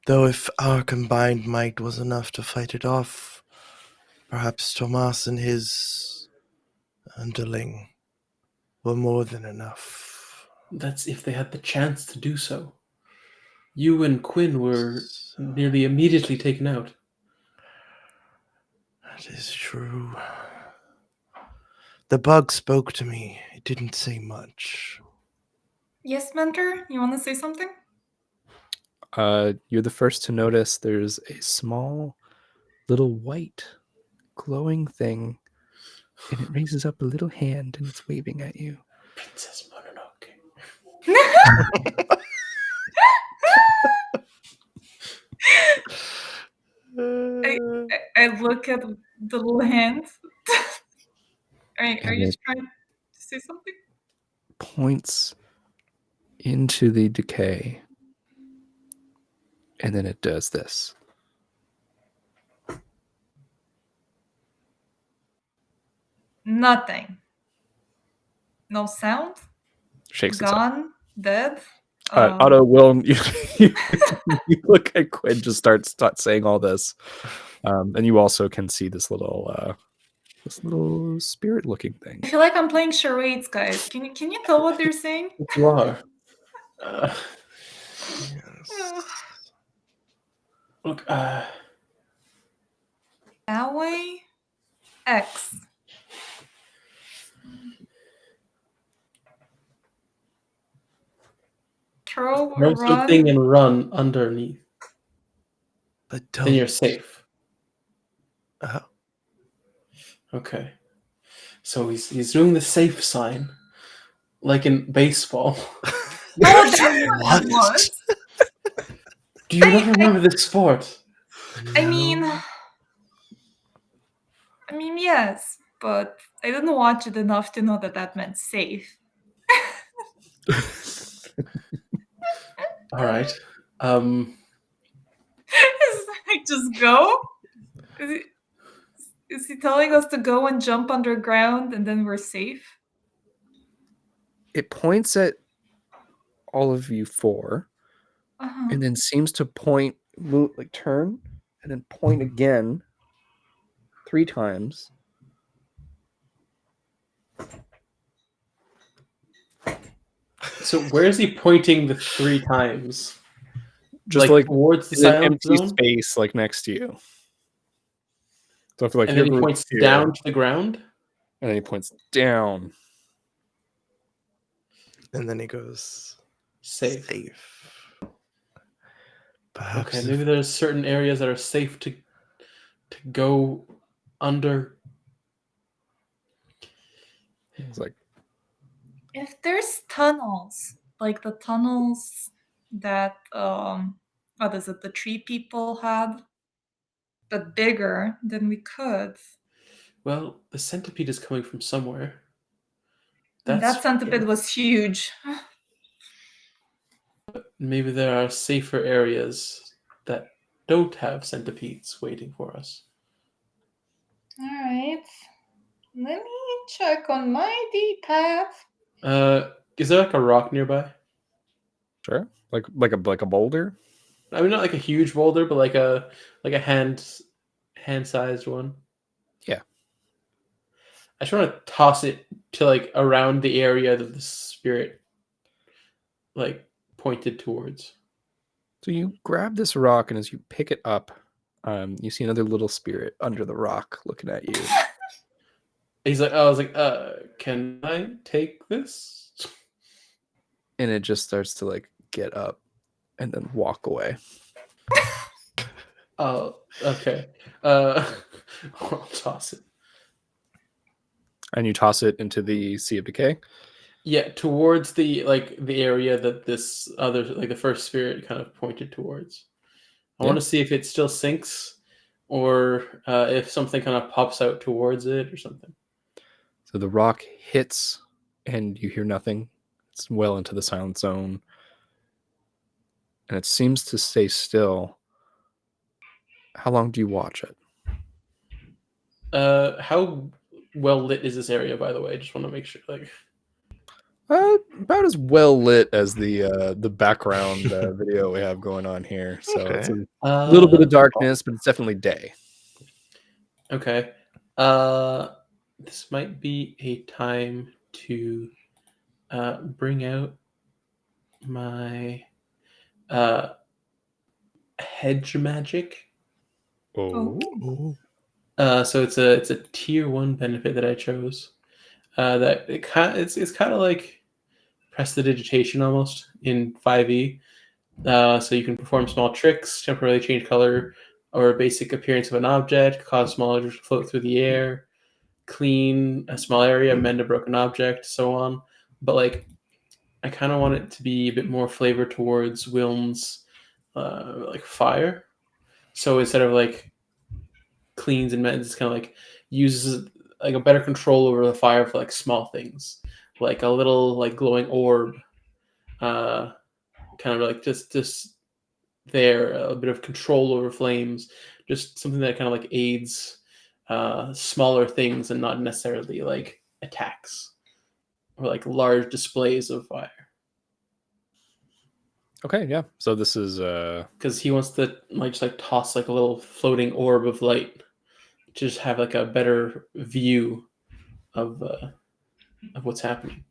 Though if our combined might was enough to fight it off, perhaps Tomas and his underling were more than enough. That's if they had the chance to do so. You and Quinn were nearly immediately taken out. That is true. The bug spoke to me. It didn't say much. Yes, Mentor? You want to say something? You're the first to notice there's a small little white glowing thing, and it raises up a little hand and it's waving at you. Princess Mononoke. I look at the little hand. Are you it trying to say something? points into the decay, and then it does this. Nothing. No sound? Shakes its head. Gone? Dead? Otto, Will, you look at Quinn, just start saying all this, and you also can see this little spirit-looking thing. I feel like I'm playing charades, guys. Can you tell what they're saying? You are. Yes. Look, That way? X. Throw, throw run. something and run underneath. But Then don't. you're safe. Okay. So he's doing the safe sign, like in baseball. Oh, that's what it What? was. Do you not remember this sport? I mean, yes, but I didn't watch it enough to know that meant safe. All right. I just go? Is he telling us to go and jump underground and then we're safe? It points at all of you four, and then seems to point, turn, and then point again 3 times. So where is he pointing the 3 times? Just like towards the in an silent empty zone? space, like next to you. So I feel like And your then he group points here, down to the ground? and then he points down. And then he goes, Safe. Perhaps Okay, maybe there's certain areas that are safe to go under. It's like, If there's tunnels, like the tunnels that what is it, the tree people had, but bigger, then we could. Well, the centipede is coming from somewhere. And that centipede was huge. Maybe there are safer areas that don't have centipedes waiting for us. All right. Let me check on my D-pad. Is there like a rock nearby? sure. Like a boulder? I mean, not like a huge boulder, but like a hand-sized one. Yeah. I just want to toss it to like around the area that the spirit like pointed towards. So you grab this rock, and as you pick it up, you see another little spirit under the rock looking at you. He's like, I was like, can I take this? And it just starts to like get up and then walk away. Oh, okay. I'll toss it. And you toss it into the Sea of Decay. Yeah, towards the area that this other like the first spirit kind of pointed towards. I want to see if it still sinks, or if something kind of pops out towards it or something. So the rock hits, and you hear nothing. It's well into the silent zone. And it seems to stay still. How long do you watch it? How well lit is this area, by the way? I just want to make sure. Like, About as well lit as the background video we have going on here. So it's a little bit of darkness, but it's definitely day. Okay. This might be a time to bring out my hedge magic. Oh. So it's a tier 1 benefit that I chose. That it's kind of like prestidigitation almost in 5e. So you can perform small tricks, temporarily change color or basic appearance of an object, cause small objects to float through the air, clean a small area, mend a broken object, so on. But like, I kind of want it to be a bit more flavor towards Wilm's like fire. So instead of like cleans and mends, it's kind of like uses like a better control over the fire for like small things, like a little like glowing orb, kind of like just there, a bit of control over flames, just something that kind of like aids smaller things and not necessarily like attacks or like large displays of fire. Okay, yeah. So this is Because he wants to like just like toss like a little floating orb of light to just have like a better view of what's happening.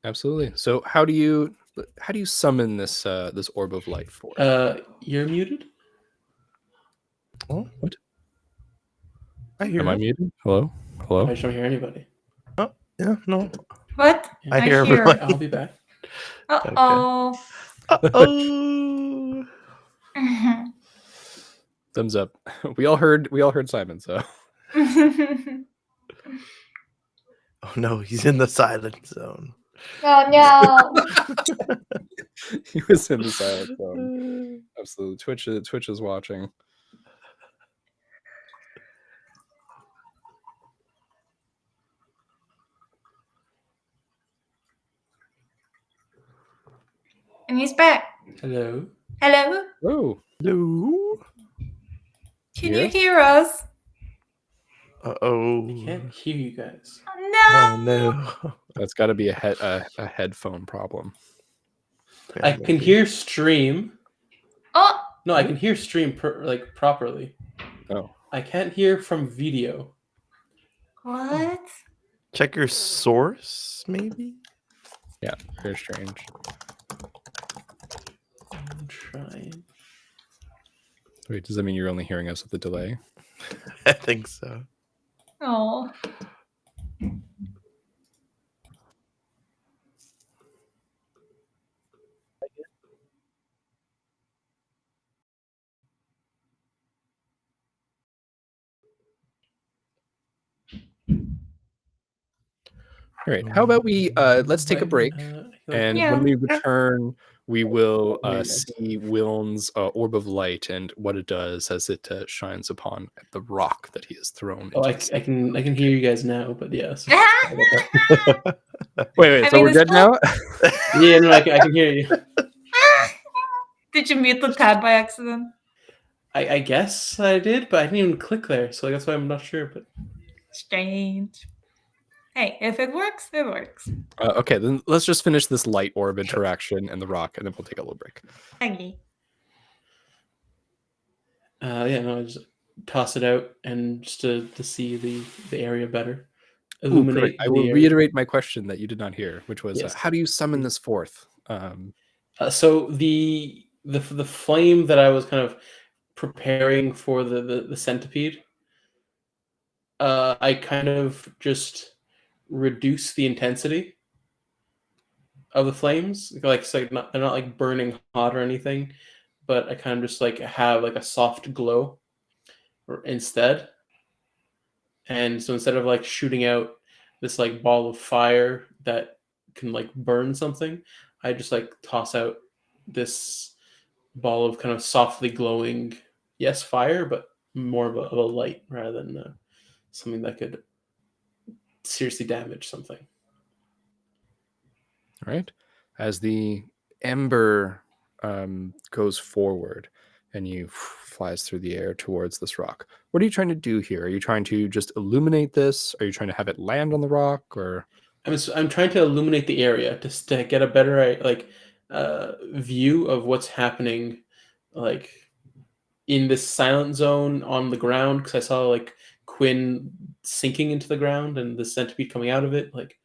absolutely. So how do you summon this this orb of light for? You're muted. Oh, What? I hear Am I him. muted? Hello? Hello? I just don't hear anybody. Oh, yeah, no. What? Yeah. I hear everybody. I'll be back. Uh-oh. Uh-oh. Thumbs up. We all heard Simon, so Oh no, he's in the silent zone. Oh no. he was in the silent zone. Absolutely. Twitch is watching. And he's back. Hello. Hello? Oh, No. Can Yes? you hear us? Uh-oh. I can't hear you guys. Oh No. no. that's got to be a headphone problem. Yeah, I can maybe. hear stream. Oh. No, I can hear stream like properly. Oh, I can't hear from video. What? Check your source, maybe? yeah, very strange. I'm trying. Wait, does that mean you're only hearing us with a delay? I think so. Oh. All right. How about we let's take a break, and Yeah. when we return, we will Very nice. see Wilm's orb of light and what it does as it shines upon the rock that he has thrown. Oh, into I can hear you guys now, but yeah. So, Wait. I So mean, we're it's good still- now. yeah, no, I can hear you. Did you mute the tab by accident? I guess I did, but I didn't even click there, so that's why I'm not sure. But Strange. Hey, if it works, it works. Okay, then let's just finish this light orb interaction and the rock, and then we'll take a little break. Okay. yeah, no, I just toss it out and just to see the area better, Ooh, illuminate. I will reiterate my question that you did not hear, which was, Yes. how do you summon this forth? So the flame that I was kind of preparing for the centipede, I kind of just reduce the intensity of the flames. Like, it's like they're not like burning hot or anything, but I kind of just like have like a soft glow instead. And so instead of like shooting out this like ball of fire that can like burn something, I just like toss out this ball of kind of softly glowing, yes, fire, but more of a light rather than something that could seriously damage something. All right. As the ember goes forward and you flies through the air towards this rock, what are you trying to do here? Are you trying to just illuminate this? Are you trying to have it land on the rock? Or I'm trying to illuminate the area just to get a better view of what's happening, like in this silent zone on the ground, because I saw like Quinn sinking into the ground and the centipede coming out of it. Like,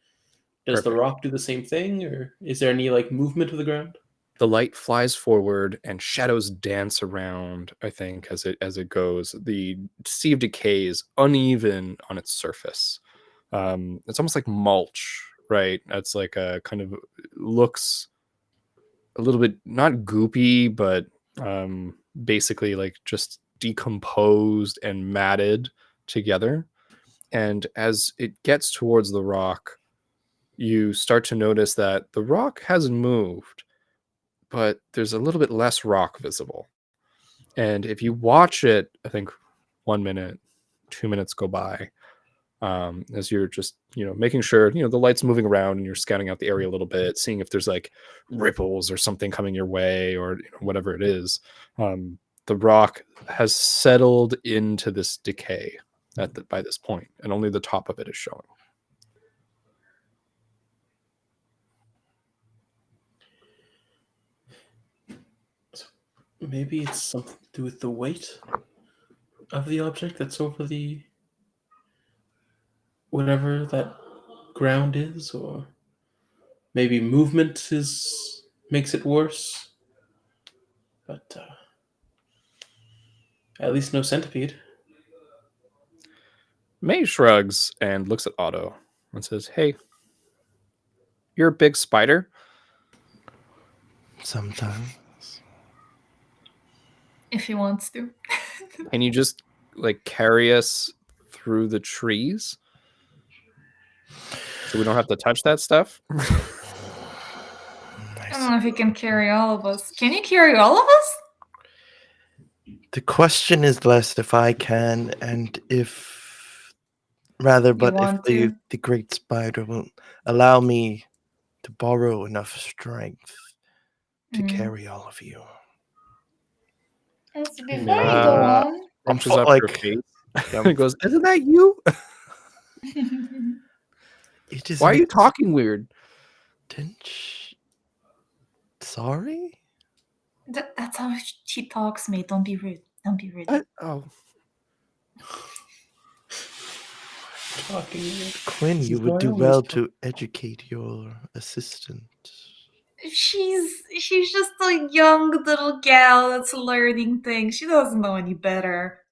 does the Perfect. rock do the same thing, or is there any like movement of the ground? The light flies forward and shadows dance around, I think, as it goes. The Sea of Decay is uneven on its surface. It's almost like mulch, right? That's like a kind of looks a little bit not goopy, but basically like just decomposed and matted together. And as it gets towards the rock, you start to notice that the rock hasn't moved, but there's a little bit less rock visible. And if you watch it, I think 1 minute, 2 minutes go by, as you're just making sure the light's moving around and you're scouting out the area a little bit, seeing if there's like ripples or something coming your way or whatever it is. The rock has settled into this decay by this point, and only the top of it is showing. Maybe it's something to do with the weight of the object that's over the whatever that ground is, or maybe movement makes it worse. But at least no centipede. May shrugs and looks at Otto and says, "Hey, you're a big spider." Sometimes. If he wants to. Can you just like carry us through the trees so we don't have to touch that stuff? I don't know if he can carry all of us. Can you carry all of us? The question is less if I can and if rather, but if want to? the great spider will allow me to borrow enough strength to carry all of you. Before you go on. Punches felt up like- your face. It goes, "Isn't that you? It just Why are you makes- talking weird?" Sorry? That's how she talks, mate. Don't be rude. Don't be rude. What? Oh, Talking weird. Quinn, you would do well to educate your assistant. She's just a young little gal that's learning things. She doesn't know any better.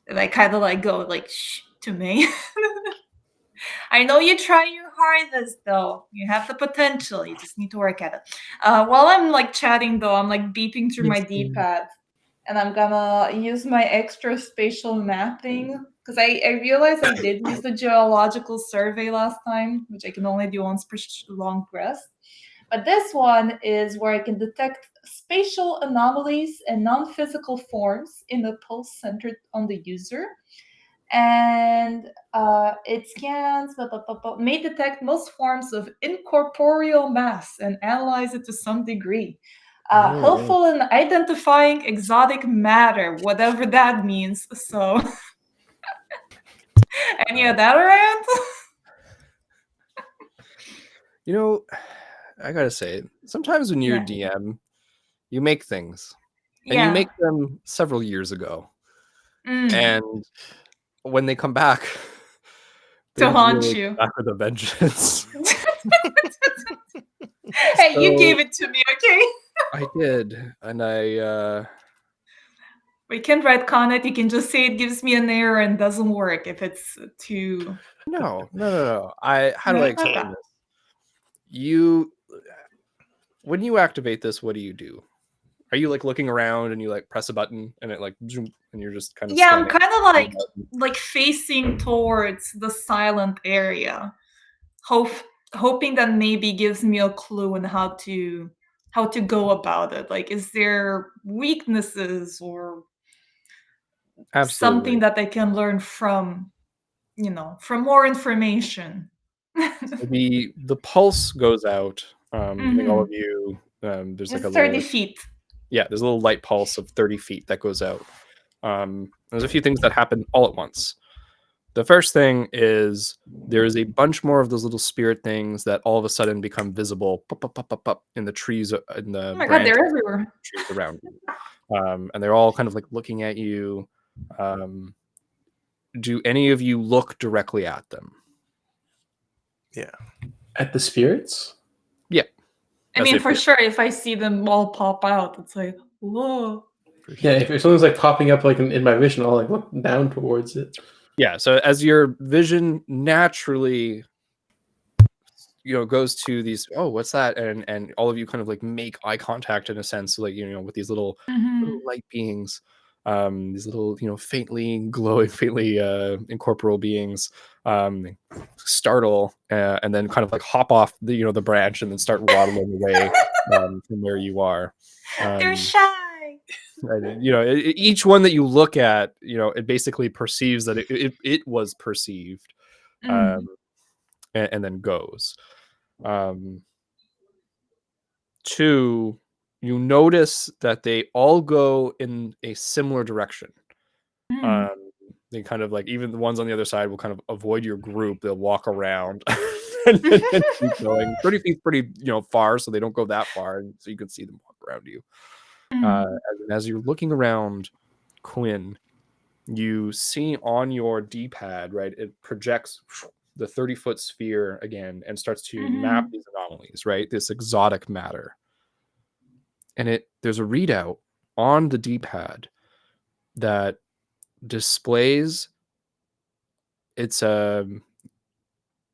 And I kind of like go like shh to me. I know you try your hardest though. You have the potential. You just need to work at it. While I'm like chatting though, I'm like beeping through my D-pad, and I'm gonna use my extra spatial mapping because I realized I did use the geological survey last time, which I can only do once per long rest. But this one is where I can detect spatial anomalies and non-physical forms in the pulse centered on the user. And it scans, may detect most forms of incorporeal mass and analyze it to some degree. Helpful in identifying exotic matter, whatever that means. So, any of that around? You know, I gotta say, sometimes when you're Yeah. a DM, you make things, and you make them several years ago, and when they come back, To they haunt really you. come back with a vengeance. Hey, you So- gave it to me, okay? I did, and We can retcon it. You can just say it gives me an error and doesn't work if it's too. no. How do I No? explain Okay. this? When you activate this, what do you do? Are you like looking around and you like press a button and it like zoom, and you're just kind of Yeah, I'm scanning? kind of like facing towards the silent area, hoping that maybe gives me a clue on how to go about it. Like, is there weaknesses or Absolutely. something that I can learn from, from more information? The pulse goes out. I think all of Mhm. you. There's like It's a 30 little feet. there's a little light pulse of 30 feet that goes out. There's a few things that happen all at once. The first thing is there is a bunch more of those little spirit things that all of a sudden become visible in the trees, in the Oh my god, branches they're everywhere. trees around you. And they're all kind of like looking at you. Do any of you look directly at them? Yeah. At the spirits? Yeah. I As mean, they for appear. sure, if I see them all pop out, it's like, whoa. Yeah, if something's like popping up like in my vision, I'll like look down towards it. Yeah, so as your vision naturally goes to these, oh, what's that, and all of you kind of like make eye contact in a sense, like with these little light beings, these little faintly glowing, faintly incorporeal beings, startle, and then kind of like hop off the branch and then start waddling away from where you are. They're shy. Each one that you look at, it basically perceives that it was perceived, and then goes. Two, you notice that they all go in a similar direction. They kind of like, even the ones on the other side will kind of avoid your group. They'll walk around and keep going. 30 feet pretty far, so they don't go that far, and so you can see them walk around you. As you're looking around, Quinn, you see on your D-pad, right, it projects the 30-foot sphere again and starts to map these anomalies, right, this exotic matter. And there's a readout on the D-pad that displays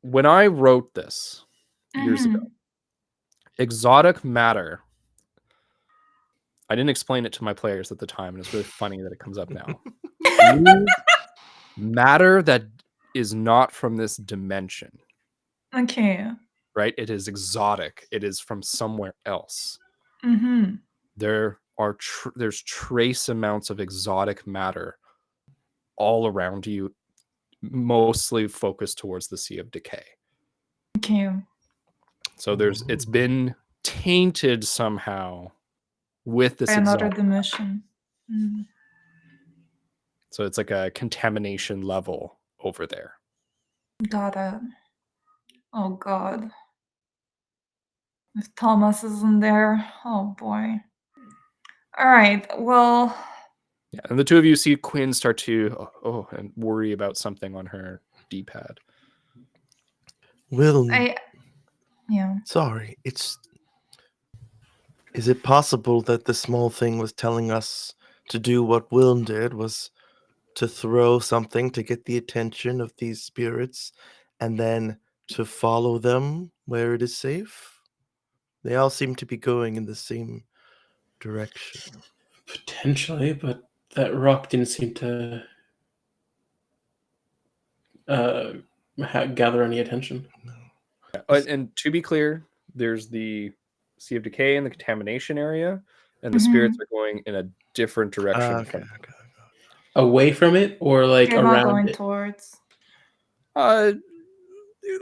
when I wrote this years ago, exotic matter, I didn't explain it to my players at the time, and it's really funny that it comes up now. Matter that is not from this dimension. Okay. Right? It is exotic. It is from somewhere else. There's trace amounts of exotic matter all around you, mostly focused towards the Sea of Decay. Okay. So it's been tainted somehow with this Another exotic. dimension. So it's like a contamination level over there. Got it. Oh god. If Thomas isn't there, oh boy. All right. Well. Yeah, and the two of you see Quinn start to and worry about something on her D-pad. Will, Yeah. sorry, is it possible that the small thing was telling us to do what Wilm did, was to throw something to get the attention of these spirits and then to follow them where it is safe? They all seem to be going in the same direction. Potentially, but that rock didn't seem to gather any attention. And to be clear, there's the Sea of Decay and the contamination area, and the spirits are going in a different direction. Okay. Away from it, or like They're not around going it? towards. They're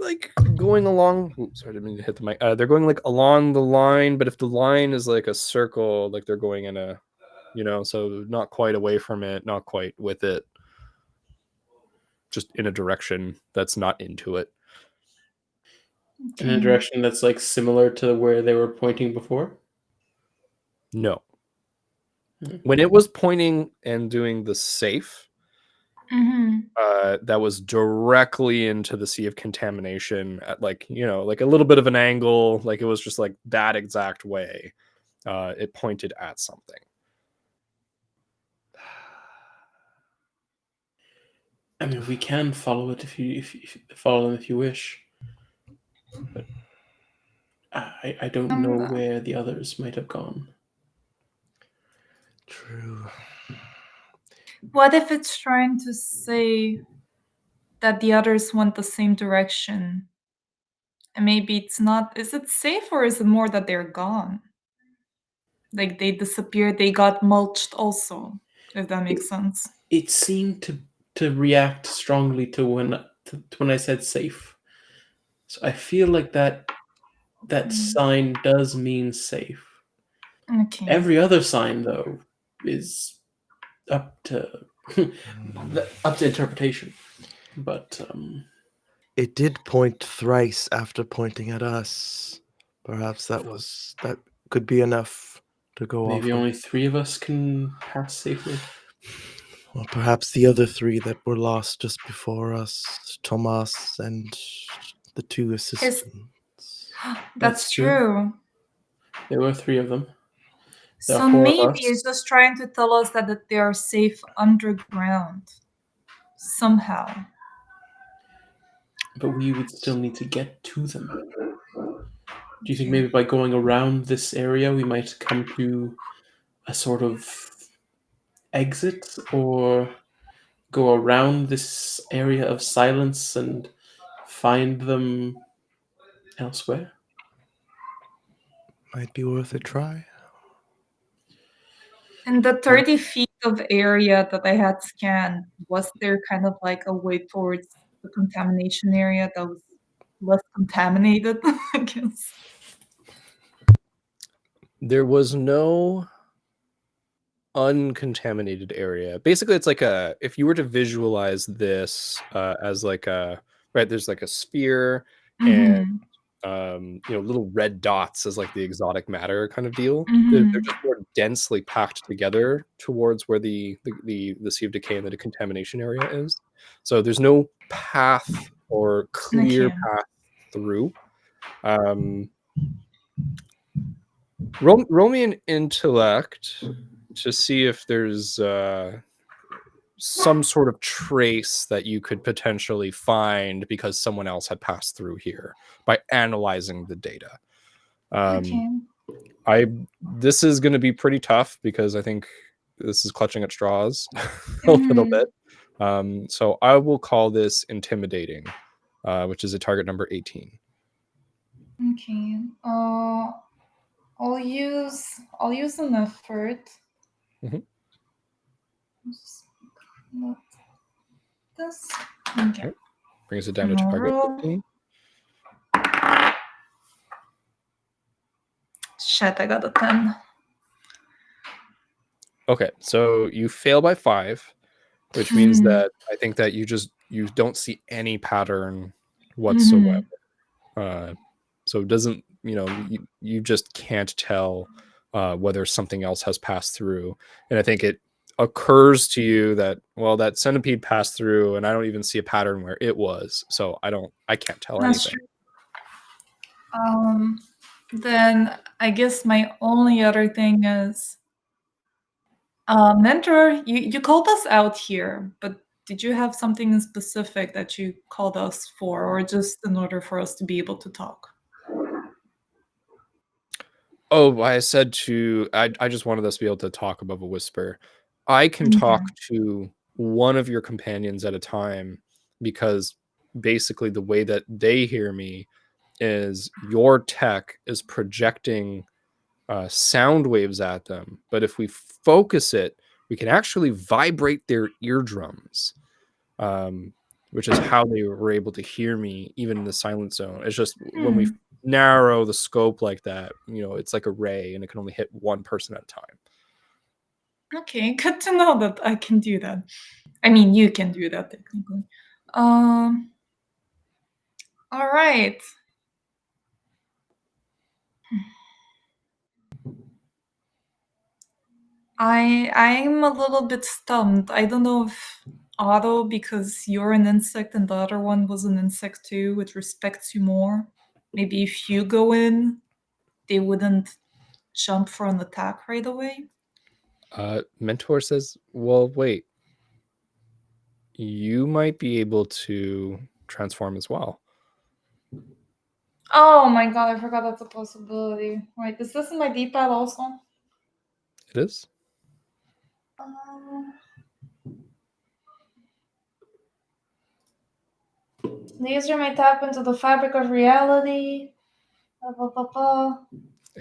like going along. Oops, sorry, I didn't mean to hit the mic. They're going like along the line, but if the line is like a circle, like they're going in a, so not quite away from it, not quite with it, just in a direction that's not into it. In a direction that's like similar to where they were pointing before? No. When it was pointing and doing the safe, that was directly into the Sea of Contamination at like a little bit of an angle, like it was just like that exact way. It pointed at something. I mean, we can follow it if you follow them if you wish. But I don't know where the others might have gone. True. What if it's trying to say that the others went the same direction? And maybe it's not. Is it safe, or is it more that they're gone? Like they disappeared, they got mulched also, if that makes sense. It seemed to react strongly to when I said safe. So I feel like that sign does mean safe. Okay. Every other sign, though, is up to interpretation. But it did point thrice after pointing at us. Perhaps that could be enough to go off. Maybe only 3 of us can pass safely. Or perhaps the other 3 that were lost just before us, Thomas and the 2 assistants. That's true. There were 3 of them. So maybe it's just trying to tell us that they are safe underground somehow. But we would still need to get to them. Do you think maybe by going around this area we might come to a sort of exit, or go around this area of silence and find them elsewhere? Might be worth a try. In the 30 feet of area that I had scanned, was there kind of like a way towards the contamination area that was less contaminated, I guess? There was no uncontaminated area. Basically, it's like if you were to visualize this as like there's like a sphere and little red dots as like the exotic matter kind of deal. They're just more densely packed together towards where the Sea of Decay and the decontamination area is. So there's no path or clear path through. Roll me an intellect to see if there's some sort of trace that you could potentially find because someone else had passed through here by analyzing the data. This is going to be pretty tough because I think this is clutching at straws a little bit. So I will call this intimidating, which is a target number 18. Okay. I'll use an effort. This. Okay. Brings it down to target 15. Shit, I got a 10. Okay, so you fail by 5, which means that I think that you don't see any pattern whatsoever. So it doesn't, you just can't tell whether something else has passed through. And I think it occurs to you that, well, that centipede passed through and I don't even see a pattern where it was. So I can't tell anything. True. Then I guess my only other thing is, Mentor, you called us out here, but did you have something specific that you called us for, or just in order for us to be able to talk? Oh, I said I just wanted us to be able to talk above a whisper. I can talk to one of your companions at a time, because basically the way that they hear me is your tech is projecting sound waves at them, but if we focus it, we can actually vibrate their eardrums, which is how they were able to hear me even in the silent zone. It's just when we narrow the scope like that, it's like a ray and it can only hit one person at a time. Okay, good to know that I can do that. I mean, you can do that technically. All right. I'm a little bit stumped. I don't know if Otto, because you're an insect and the other one was an insect too, it respects you more. Maybe if you go in, they wouldn't jump for an attack right away. Mentor says, well, wait, you might be able to transform as well. Oh my god, I forgot that's a possibility. Wait, is this in my D-pad also? It is. Laser may tap into the fabric of reality.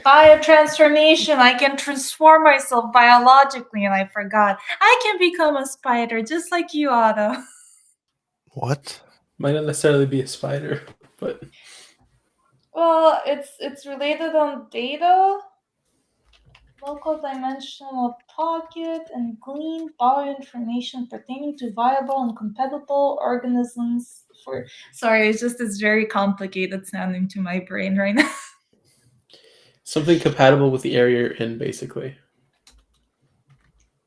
Biotransformation. I can transform myself biologically, and I forgot. I can become a spider, just like you, Otto. What? Might not necessarily be a spider, but Well, it's related on data. Local dimensional pocket and glean bioinformation pertaining to viable and compatible organisms for. Sorry, it's very complicated sounding to my brain right now. something compatible with the area you're in, basically.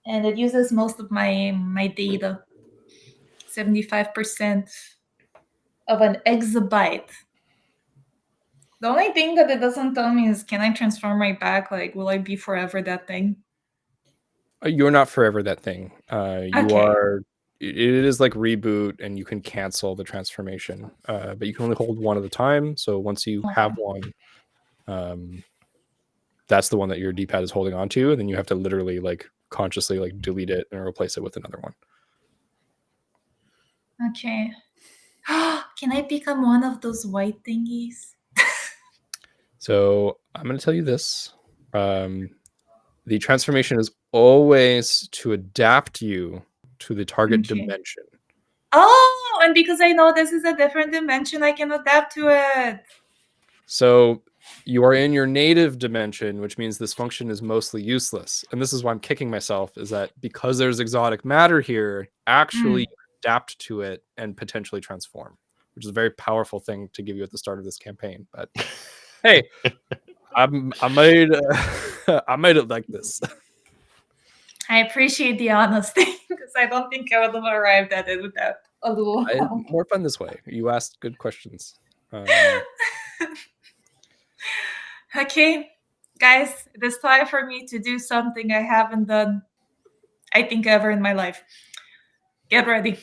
And it uses most of my data. 75% of an exabyte. The only thing that it doesn't tell me is, can I transform my back? Like, will I be forever that thing? You're not forever that thing. You Okay. are. It is like reboot, and you can cancel the transformation, but you can only hold one at a time. So once you have one, that's the one that your D-pad is holding on to, and then you have to literally like consciously like delete it and replace it with another one. Okay. Can I become one of those white thingies? So I'm going to tell you this. The transformation is always to adapt you to the target dimension. Oh, and because I know this is a different dimension, I can adapt to it. So you are in your native dimension, which means this function is mostly useless. And this is why I'm kicking myself, is that because there's exotic matter here, actually adapt to it and potentially transform, which is a very powerful thing to give you at the start of this campaign. But hey, I made it like this. I appreciate the honesty because I don't think I would have arrived at it without a little help. More fun this way. You asked good questions. Okay, guys, it is time for me to do something I haven't done, I think, ever in my life. Get ready.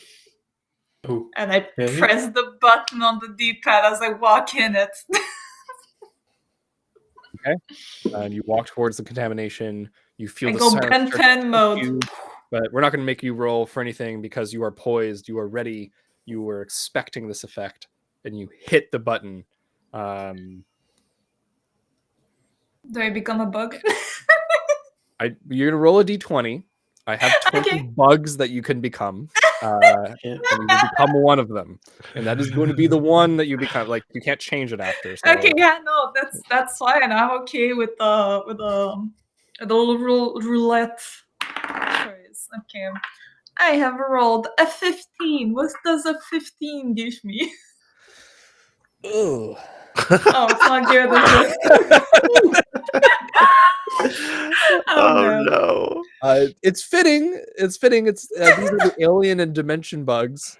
Ooh. And I press the button on the D-pad as I walk in it. Okay. And you walk towards the contamination. You feel I the go Ben 10 mode. But we're not going to make you roll for anything because you are poised. You are ready. You were expecting this effect, and you hit the button. Do I become a bug? You're going to roll a d20. I have 20 bugs that you can become. And you become one of them, and that is going to be the one that you become. Like, you can't change it after. So. Okay, yeah, no, that's fine. I'm okay with the little roulette choice. Okay, I have rolled a 15. What does a 15 give me? Ooh. Oh, it's not good. Oh no. It's fitting. It's fitting. It's these are the alien and dimension bugs.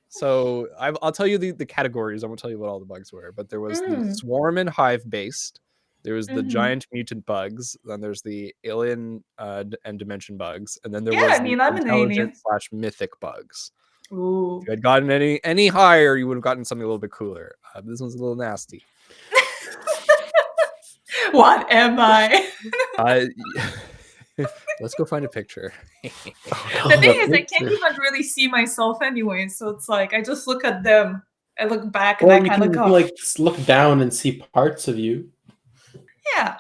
So I'll tell you the categories. I won't tell you what all the bugs were, but there was the swarm and hive based. There was the giant mutant bugs. Then there's the alien and dimension bugs, and then there was the intelligent / mythic bugs. Ooh. If you had gotten any higher, you would have gotten something a little bit cooler. This one's a little nasty. What am I? Let's go find a picture. Oh, The no, thing that is, I makes can't sense. even really see myself anyway, so it's like I just look at them. I look back and Or I you kind can of go, like look down and see parts of you. yeah.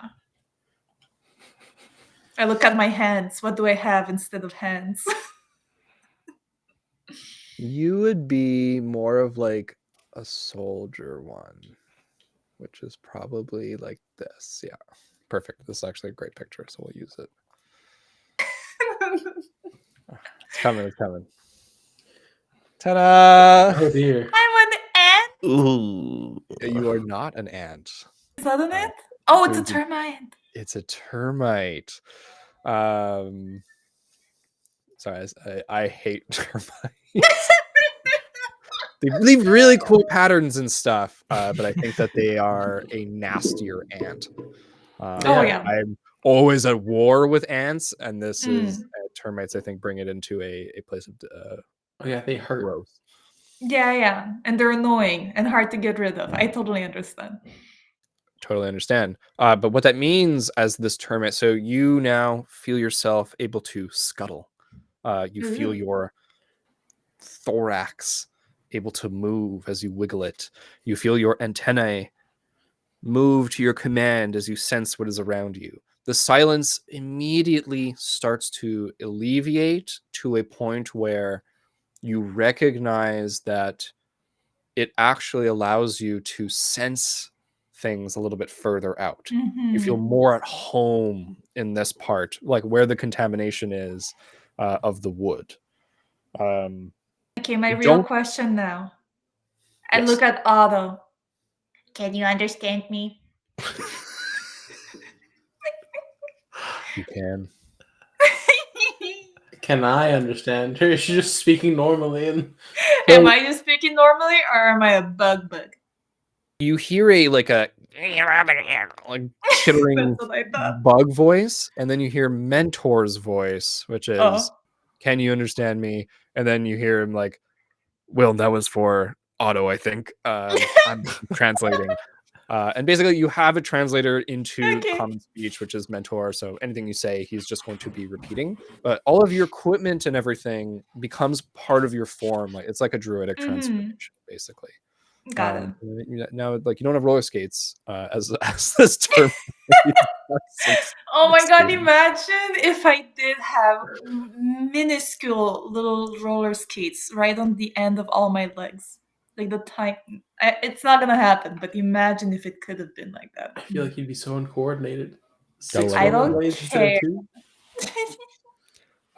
I look at my hands. What do I have instead of hands? You would be more of like a soldier one, which is probably like this. Yeah, perfect. This is actually a great picture, so we'll use it. It's coming. It's coming. Ta-da! Oh dear. I'm an ant. Ooh. You are not an ant. Is that an Uh, ant? Oh, it's a it's a- termite. It's a termite. Sorry, I hate termites. They leave really cool patterns and stuff, but I think that they are a nastier ant. Oh, yeah. I'm always at war with ants, and this is Mm. termites. I think bring it into a place of Oh yeah, they hurt. growth. Yeah. And they're annoying and hard to get rid of. I totally understand. Totally understand. But what that means as this termite, so you now feel yourself able to scuttle. You feel Ooh. your thorax able to move as you wiggle it. You feel your antennae move to your command as you sense what is around you. The silence immediately starts to alleviate to a point where you recognize that it actually allows you to sense things a little bit further out. You feel Mhm. more at home in this part, like where the contamination is of the wood. Okay, my You real don't. question now. I Yes, look at Otto. Can you understand me? you can. Can I understand her? She's just speaking normally and Am I just speaking normally or am I a bug? You hear a like chittering That's what I thought. bug voice, and then you hear Mentor's voice, which is, Oh. "Can you understand me?" And then you hear him like, "Well, that was for Otto, I think." I'm translating. And basically, you have a translator into Okay. common speech, which is Mentor. So anything you say, he's just going to be repeating. But all of your equipment and everything becomes part of your form. Like it's like a druidic transformation, basically. Got it. Now, like you don't have roller skates as this term. Oh my god, imagine if I did have minuscule little roller skates right on the end of all my legs. Like the time. It's not gonna happen, but imagine if it could have been like that. I feel like you'd be so uncoordinated. Gotta 6 love I it. don't rollerblades instead care.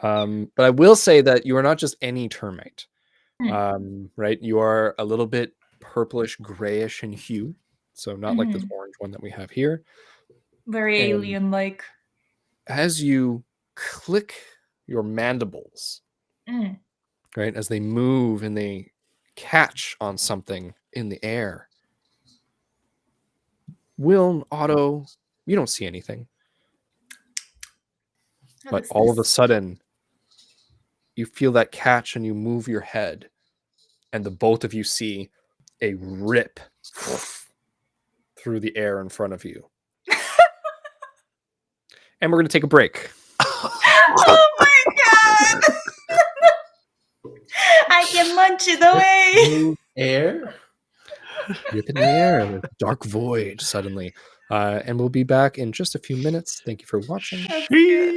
of 2. But I will say that you are not just any termite. Hmm. Right? You are a little bit purplish grayish in hue. So not like this Mhm. orange one that we have here. Very And alien like. as you click your mandibles, Mm. right, as they move and they catch on something in the air, Will, Otto, you don't see anything. What But is all of a this? sudden, you feel that catch and you move your head, and the both of you see a rip through the air in front of you. And we're going to take a break. Oh my god! I can munch it away. Move air? Rip in the air, a dark void suddenly. And we'll be back in just a few minutes. Thank you for watching. That's good.